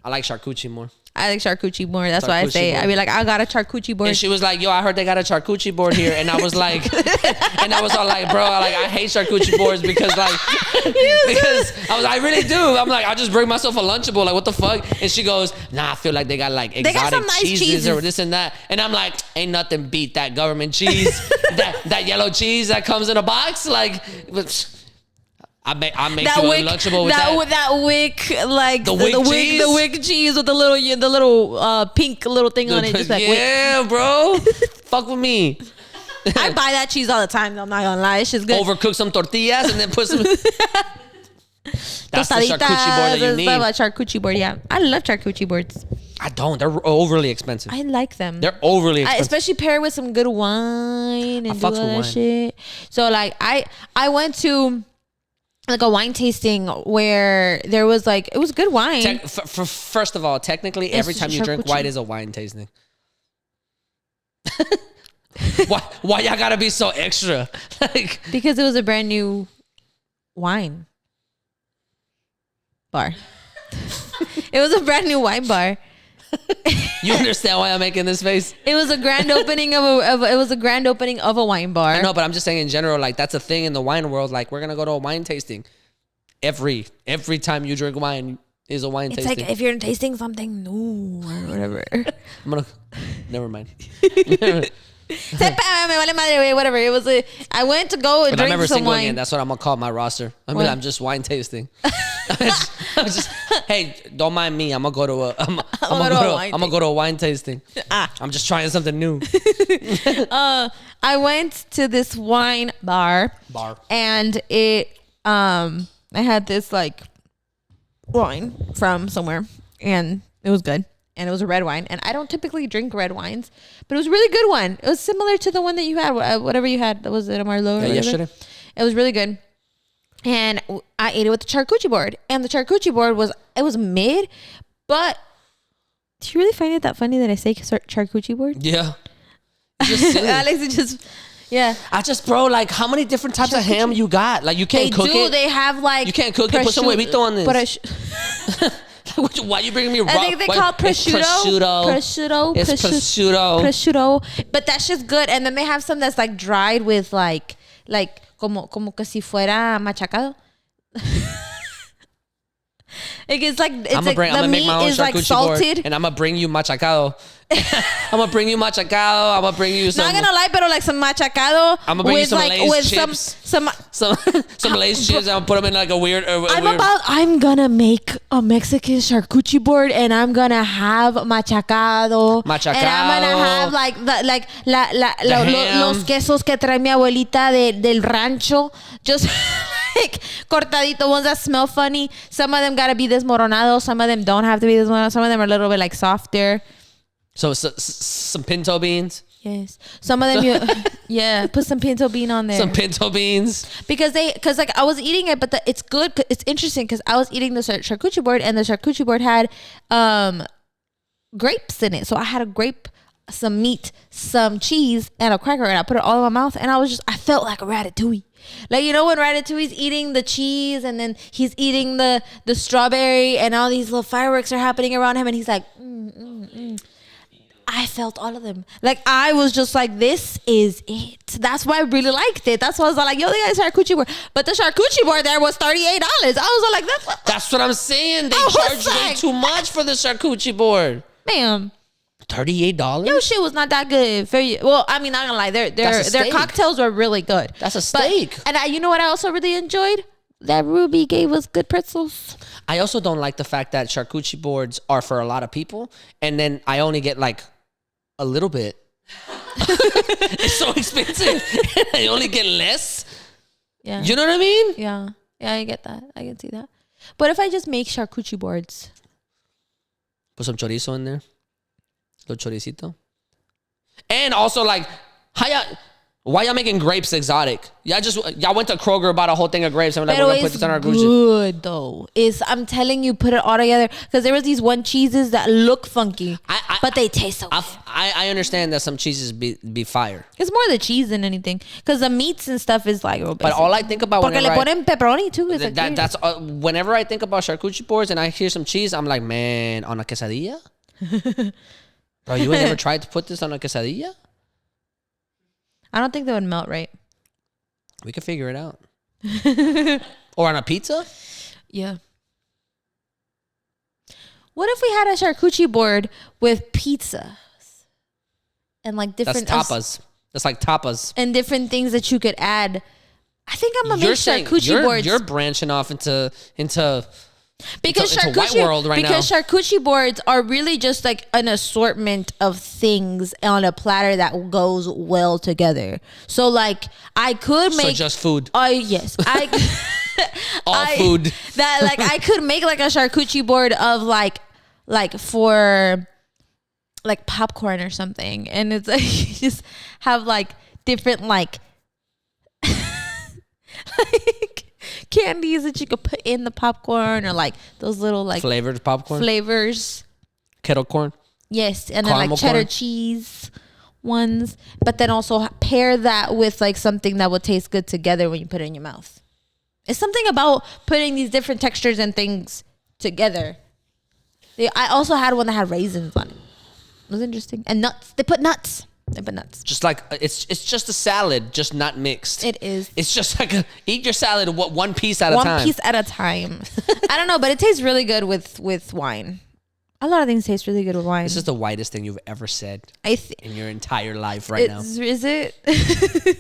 I like charcuterie more. I like charcuterie more. That's why I say it. I be like, I got a charcuterie board. And she was like, yo, I heard they got a charcuterie board here. And I was like, and I was all like, bro, I hate charcuterie boards because I really do. I'm like, I just bring myself a Lunchable. Like, what the fuck? And she goes, nah, I feel like they got like exotic cheeses or this and that. And I'm like, ain't nothing beat that government cheese, that yellow cheese that comes in a box. Like, I make you a Lunchable with that. With that wick, like the wick cheese with the little pink little thing on it. Just like, yeah, bro. Fuck with me. I buy that cheese all the time. I'm not gonna lie, it's just good. Overcook some tortillas and then put some. That's the charcuterie board that you need. Charcuterie board, yeah. I love charcuterie boards. I don't. They're overly expensive. I like them. They're overly expensive. Especially paired with some good wine and do all that shit. So like I went to like a wine tasting where there was like, it was good wine. First of all, technically, every time you drink wine is a wine tasting. Why y'all gotta be so extra? Like, because it was a brand new wine bar. It was a brand new wine bar. You understand why I'm making this face? It was a grand opening of a wine bar. I know, but I'm just saying in general, like that's a thing in the wine world. Like we're gonna go to a wine tasting. Every time you drink wine is a wine tasting. It's like if you're tasting something new or whatever. Never mind. Whatever. It was I went to go and drink some wine. Again. That's what I'm gonna call my roster. I'm just wine tasting. I'm just, hey, don't mind me. I'm gonna go to a wine tasting. I'm just trying something new. I went to this wine bar. And it I had this like wine from somewhere and it was good. And it was a red wine. And I don't typically drink red wines, but it was a really good one. It was similar to the one that you had, whatever you had. Was it a Merlot? Yeah, yesterday. It was really good. And I ate it with the charcuterie board. And the charcuterie board was mid, but do you really find it that funny that I say charcuterie board? Yeah. It's just silly. Alex is just, yeah. Bro, like, how many different types of ham you got? Like, you can't cook it. They have like. You can't cook it. Put some huevito on this. Why are you bringing me raw? I think they call it prosciutto. It's prosciutto. But that's just good. And then they have some that's like dried with like como que si fuera machacado. It's like the meat is like salted, and I'm gonna bring you machacado. I'm gonna bring you machacado. I'm gonna bring you some. Not gonna lie, but like some machacado. I'm gonna bring you some like Lay's with chips. some Lay's chips. I'm gonna put them in like a weird. I'm gonna make a Mexican charcuterie board, and I'm gonna have machacado. And I'm gonna have like los quesos que trae mi abuelita del rancho. Just like cortadito, ones that smell funny. Some of them gotta be desmoronados. Some of them don't have to be desmoronados. Some of them are a little bit like softer. So some pinto beans. Yes. Some of them, put some pinto bean on there. Some pinto beans. Because like I was eating it, but it's good. It's interesting because I was eating the charcuterie board, and the charcuterie board had grapes in it. So I had a grape, some meat, some cheese, and a cracker, and I put it all in my mouth, and I felt like a Ratatouille. Like, you know, when Ratatouille's eating the cheese and then he's eating the strawberry and all these little fireworks are happening around him and he's like, I felt all of them. Like, I was just like, this is it. That's why I really liked it. That's why I was like, yo, they got a charcuterie board. But the charcuterie board there was $38. I was like, that's what I'm saying. They charge way too much for the charcuterie board. Ma'am. $38? Yo, shit was not that good for you. Well, I mean, not gonna lie, their cocktails were really good. That's a steak. And you know what I also really enjoyed? That Ruby gave us good pretzels. I also don't like the fact that charcuterie boards are for a lot of people, and then I only get like a little bit. It's so expensive. I only get less. Yeah. You know what I mean? Yeah. Yeah, I get that. I can see that. But if I just make charcuterie boards, put some chorizo in there. Little choricito. And also, like, why y'all making grapes exotic? Y'all went to Kroger, bought a whole thing of grapes, and we're like, we're gonna put this on our Gucci. Good though. I'm telling you, put it all together, because there was these one cheeses that look funky, but they taste so good. I understand that some cheeses be fire. It's more the cheese than anything, because the meats and stuff is like real basic. But all I think about porque le ponen pepperoni too. That's whenever I think about charcuterie boards and I hear some cheese, I'm like, man, on a quesadilla. Bro, you ain't never tried to put this on a quesadilla? I don't think they would melt right. We could figure it out. Or on a pizza? Yeah. What if we had a charcuterie board with pizza and like different... That's tapas. That's like tapas. And different things that you could add. I think I'm going to make charcuterie boards. You're branching off into because it's a white world right now. Charcuterie boards are really just like an assortment of things on a platter that goes well together. So like I could make just food. Yes, food. That like I could make like a charcuterie board of like for like popcorn or something, and it's like you just have like different like candies that you could put in the popcorn, or like those little like flavored popcorn flavors, kettle corn. Yes, and then like cheddar cheese ones, but then also pair that with like something that will taste good together when you put it in your mouth. It's something about putting these different textures and things together. I also had one that had raisins on it. It was interesting. And nuts. They put nuts. Just like it's just a salad, just not mixed. It is. It's just like eat your salad one piece at a time. One piece at a time. I don't know, but it tastes really good with wine. A lot of things taste really good with wine. This is the whitest thing you've ever said in your entire life now. Is it?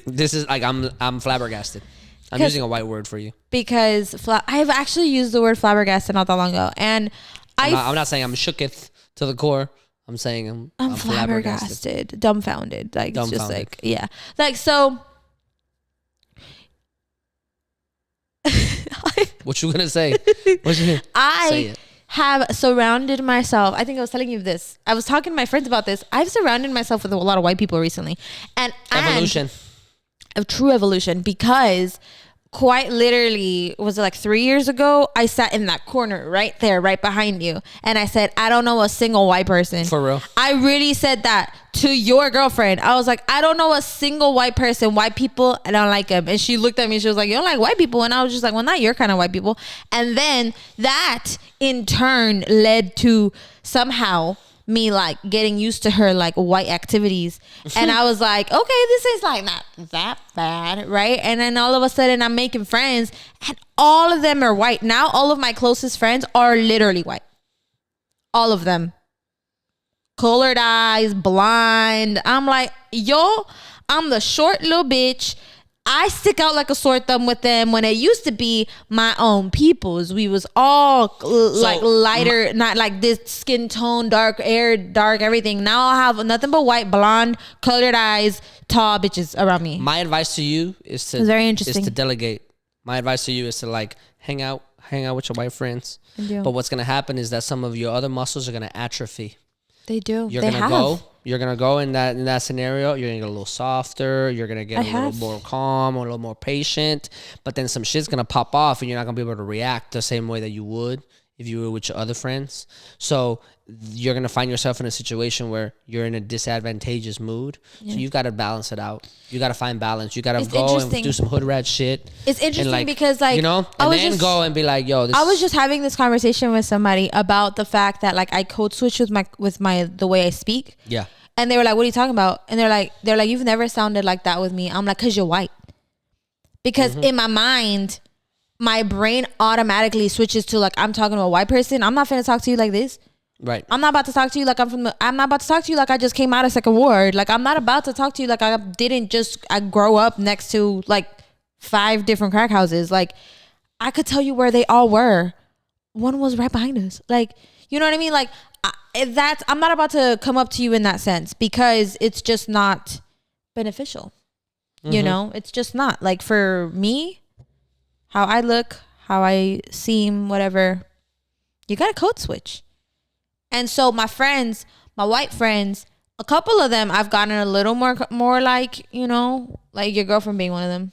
This is like I'm flabbergasted. I'm using a white word for you. Because I've actually used the word flabbergasted not that long ago. And I'm not saying I'm shooketh to the core. I'm saying I'm flabbergasted, dumbfounded. Like, it's just like, yeah. Like, so. What you gonna say? I have surrounded myself. I think I was telling you this. I was talking to my friends about this. I've surrounded myself with a lot of white people recently. And evolution. A true evolution, because quite literally, was it like 3 years ago? I sat in that corner right there, right behind you. And I said, I don't know a single white person. For real? I really said that to your girlfriend. I was like, I don't know a single white person. White people, I don't like them. And she looked at me. She was like, you don't like white people? And I was just like, well, not your kind of white people. And then that in turn led to somehow me like getting used to her like white activities. And I was like, okay, this is like not that bad, right? And then all of a sudden I'm making friends and all of them are white. Now all of my closest friends are literally white. All of them. Colored eyes, blind. I'm like, yo, I'm the short little bitch. I stick out like a sore thumb with them. When it used to be my own peoples, we was all like lighter, not like this skin tone, dark hair, dark everything. Now I have nothing but white, blonde, colored eyes, tall bitches around me. My advice to you is to It's very interesting. is to delegate. My advice to you is to like hang out with your white friends. do. But what's gonna happen is that some of your other muscles are gonna atrophy. They do. You're They gonna have. go. You're gonna go in that scenario. You're gonna get a little softer. You're gonna get a little more calm, or a little more patient. But then some shit's gonna pop off, and you're not gonna be able to react the same way that you would if you were with your other friends. So you're gonna find yourself in a situation where you're in a disadvantageous mood. So you've got to balance it out. You got to find balance. You got to go and do some hood rat shit. It's interesting and because like, you know, and then go and be like, yo, this I was just having this conversation with somebody about the fact that like I code switch with my the way I speak. Yeah. And they were like, what are you talking about? And they're like, you've never sounded like that with me. I'm like, cause you're white. Because in my mind, my brain automatically switches to like, I'm talking to a white person. I'm not finna talk to you like this. Right. I'm not about to talk to you like I'm not about to talk to you like I just came out of second ward. Like I'm not about to talk to you like I grow up next to like 5 different crack houses. Like I could tell you where they all were. One was right behind us. Like, you know what I mean? Like I'm not about to come up to you in that sense because it's just not beneficial. You know, it's just not like for me, how I look, how I seem, whatever, you got to code switch. And so my friends, my white friends, a couple of them, I've gotten a little more like, you know, like your girlfriend being one of them.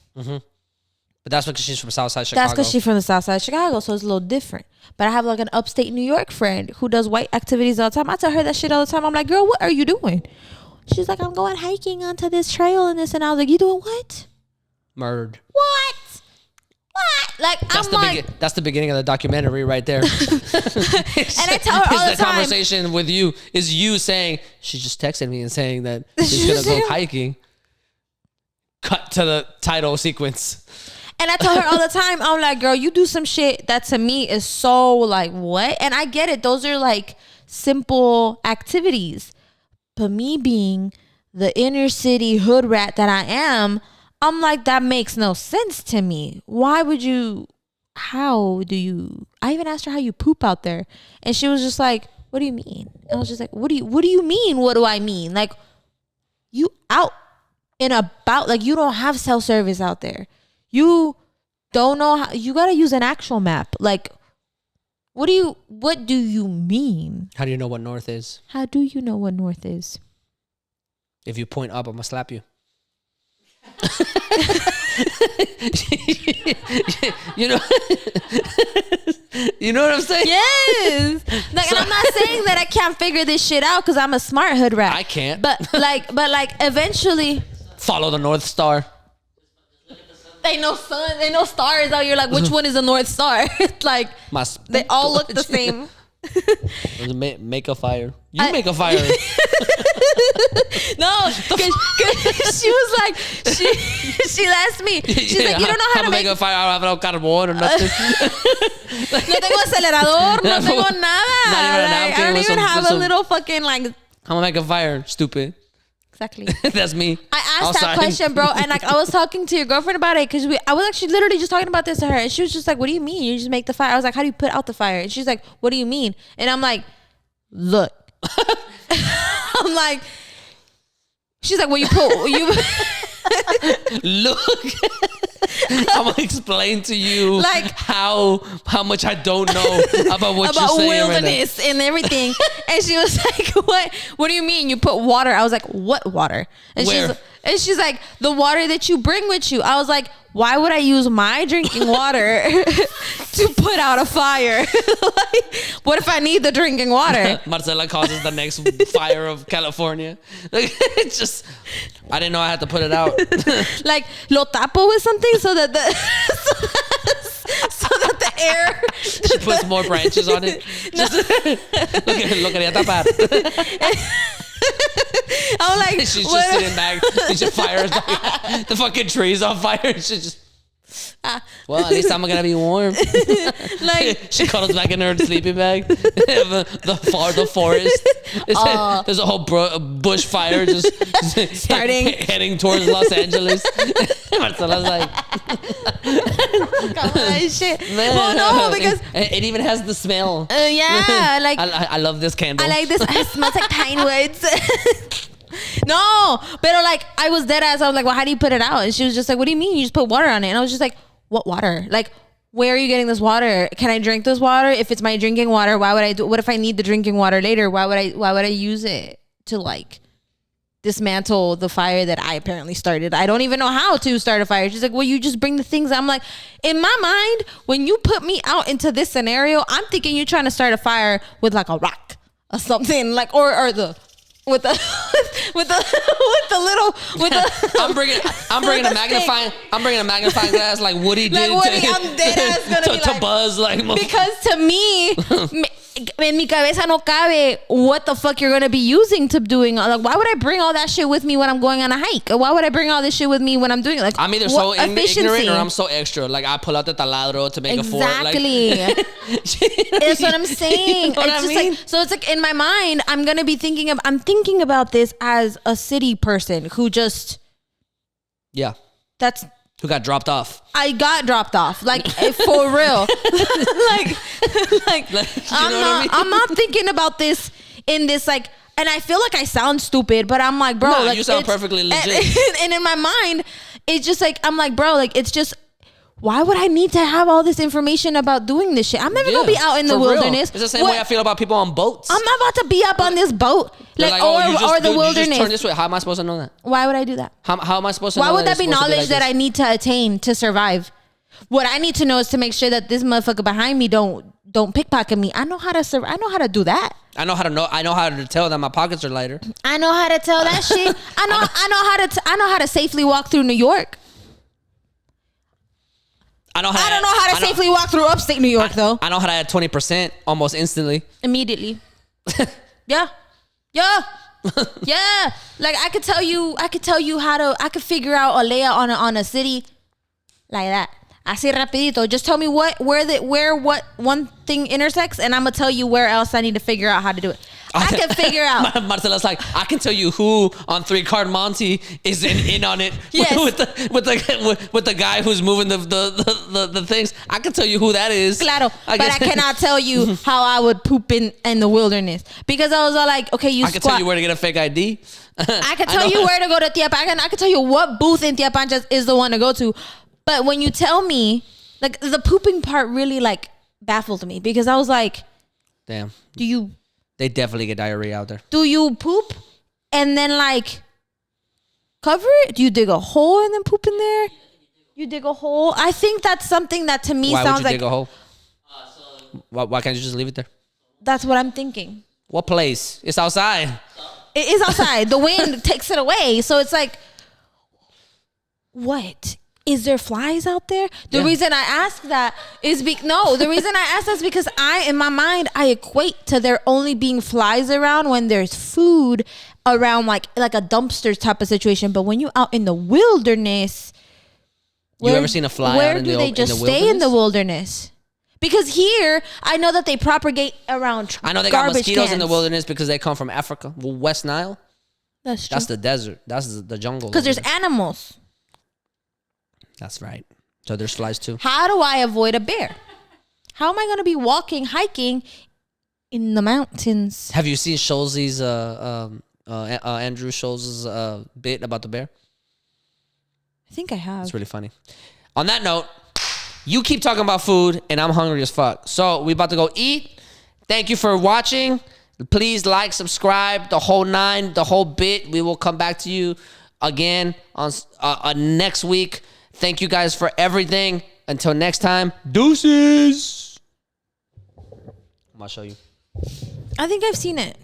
But that's because she's from Southside Chicago. That's because she's from the South Side of Chicago, so it's a little different. But I have like an upstate New York friend who does white activities all the time. I tell her that shit all the time. I'm like, girl, what are you doing? She's like, I'm going hiking onto this trail and this. And I was like, you doing what? Murdered. What? Like, That's the beginning of the documentary right there. And I tell her all the the time. conversation with you is you saying, she just texted me and saying that she's going to go hiking. Cut to the title sequence. And I tell her all the time, I'm like, girl, you do some shit that to me is so like, what? And I get it. Those are like simple activities. But me being the inner city hood rat that I am, I'm like, that makes no sense to me. I even asked her how you poop out there. And she was just like, what do you mean? And I was just like, what do you mean? What do I mean? Like, you out and about, like you don't have self-service out there. You don't know how, you got to use an actual map. Like, what do you mean? How do you know what north is? How do you know what north is? If you point up, I'm going to slap you. you know what I'm saying? Yes. Like, and I'm not saying that I can't figure this shit out because I'm a smart hood rat. I can't. But eventually, follow the North Star. they know sun, they know stars out here. Like, which one is the North Star? Like, they all look the same. Make a fire. Make a fire. No, because she was like, she asked me. She's like, you don't know how to make a fire. I don't have no carbon or nothing. No tengo acelerador. No tengo nada. Like, I don't even have a little fucking like. I'm gonna make a fire. Stupid. Exactly. That's me. I asked that question, bro, and like I was talking to your girlfriend about it because I was actually literally just talking about this to her, and she was just like, "What do you mean? You just make the fire?" I was like, "How do you put out the fire?" And she's like, "What do you mean?" And I'm like, "Look." I'm like, she's like, "Well, you put you." Look. I'm gonna explain to you Like, how much I don't know about what you're about saying right now. wilderness and everything. And she was like, what do you mean you put water? I was like, what water? And Where? she's like, the water that you bring with you. I was like, why would I use my drinking water to put out a fire? Like, what if I need the drinking water? Marcela causes the next fire of California. Like, it's just, I didn't know I had to put it out. Like, lo tapo with something so that the so that the air. She puts more branches on it. Just, look at it. I'm like, She's what just sitting back. She's just fires like, the fucking trees on fire. She's just. Well, at least I'm gonna be warm. like, She cuddles back in her sleeping bag. the forest. There's a whole bush fire just Starting. heading towards Los Angeles. Marcela's like, come on, shit. man. Well, no, because it even has the smell. yeah, like I love this candle. I like this. It smells like pine woods. No, but like I was dead ass. I was like, well, how do you put it out? And she was just like, what do you mean? You just put water on it? And I was just like, what water? Like, where are you getting this water? Can I drink this water? If it's my drinking water, why would I do? What if I need the drinking water later? Why would I use it to like dismantle the fire that I apparently started? I don't even know how to start a fire. She's like, well, you just bring the things. I'm like, in my mind, when you put me out into this scenario, I'm thinking you're trying to start a fire with like a rock or something, like or the. With the I'm bringing a magnifying glass like Woody did. Like Woody, I'm dead ass gonna be to like, Buzz like. because to me, en mi cabeza no cabe what the fuck you're gonna be using to doing. Like, why would I bring all that shit with me when I'm going on a hike? Or why would I bring all this shit with me when I'm doing it? Like, I'm either so ignorant or I'm so extra. Like I pull out the taladro to make a fort. Exactly. Like, That's what I'm saying. You know what It's I just mean? like, so it's like in my mind, I'm thinking about this as a city person who just yeah. that's. Who got dropped off? I got dropped off, like for real. like I'm not thinking about this in this like, and I feel like I sound stupid, but I'm like, bro, No, like you sound perfectly legit. And in my mind, it's just like I'm like, bro, like it's just. Why would I need to have all this information about doing this shit? I'm never gonna be out in the wilderness. It's the same way I feel about people on boats. I'm not about to be up on this boat, like or the wilderness. You just turn this way. How am I supposed to know that? Why would I do that? How am I supposed to? Why know would that it's be supposed to knowledge like that I need to attain to survive? What I need to know is to make sure that this motherfucker behind me don't pickpocket me. I know how to I know how to do that. I know how to tell that my pockets are lighter. I know how to tell that shit. I know how to safely walk through New York. I don't know how to safely walk through upstate New York though. I know how to add 20% almost instantly. Immediately. Yeah. Like I could tell you I could figure out a layout on a city like that. Así rapidito. Just tell me what one thing intersects and I'm gonna tell you where else I need to figure out how to do it. I can figure out. Marcela's like, I can tell you who on 3-Card Monty is in on it. Yes. with the guy who's moving the things. I can tell you who that is. Claro, but I cannot tell you how I would poop in the wilderness because I was all like, okay, I can tell you where to get a fake ID. I can tell you where to go to Tiapan. I can tell you what booth in Tiapan is the one to go to. But when you tell me, like the pooping part really like baffled me because I was like, damn. They definitely get diarrhea out there. Do you poop and then like cover it? Do you dig a hole and then poop in there? You dig a hole? I think that's something that to me sounds like. Why would you dig a hole? Why can't you just leave it there? That's what I'm thinking. What place? It's outside. It is outside. The wind takes it away. So it's like, what? Is there flies out there? The reason I ask that is the reason I ask that is because in my mind, I equate to there only being flies around when there's food around like a dumpster type of situation. But when you're out in the wilderness, you ever seen a fly out in the wilderness? Where do they just stay in the wilderness? Because here, I know that they propagate around I know they got mosquitoes in the wilderness because they come from Africa. Well, West Nile. That's true. That's the desert. That's the jungle. Because there's animals. That's right. So there's flies too. How do I avoid a bear? How am I going to be hiking in the mountains? Have you seen Schulze's, Andrew Schulze's bit about the bear? I think I have. It's really funny. On that note, you keep talking about food, and I'm hungry as fuck. So we about to go eat. Thank you for watching. Please like, subscribe, the whole 9, the whole bit. We will come back to you again on next week. Thank you guys for everything. Until next time, deuces. I'm gonna show you. I think I've seen it.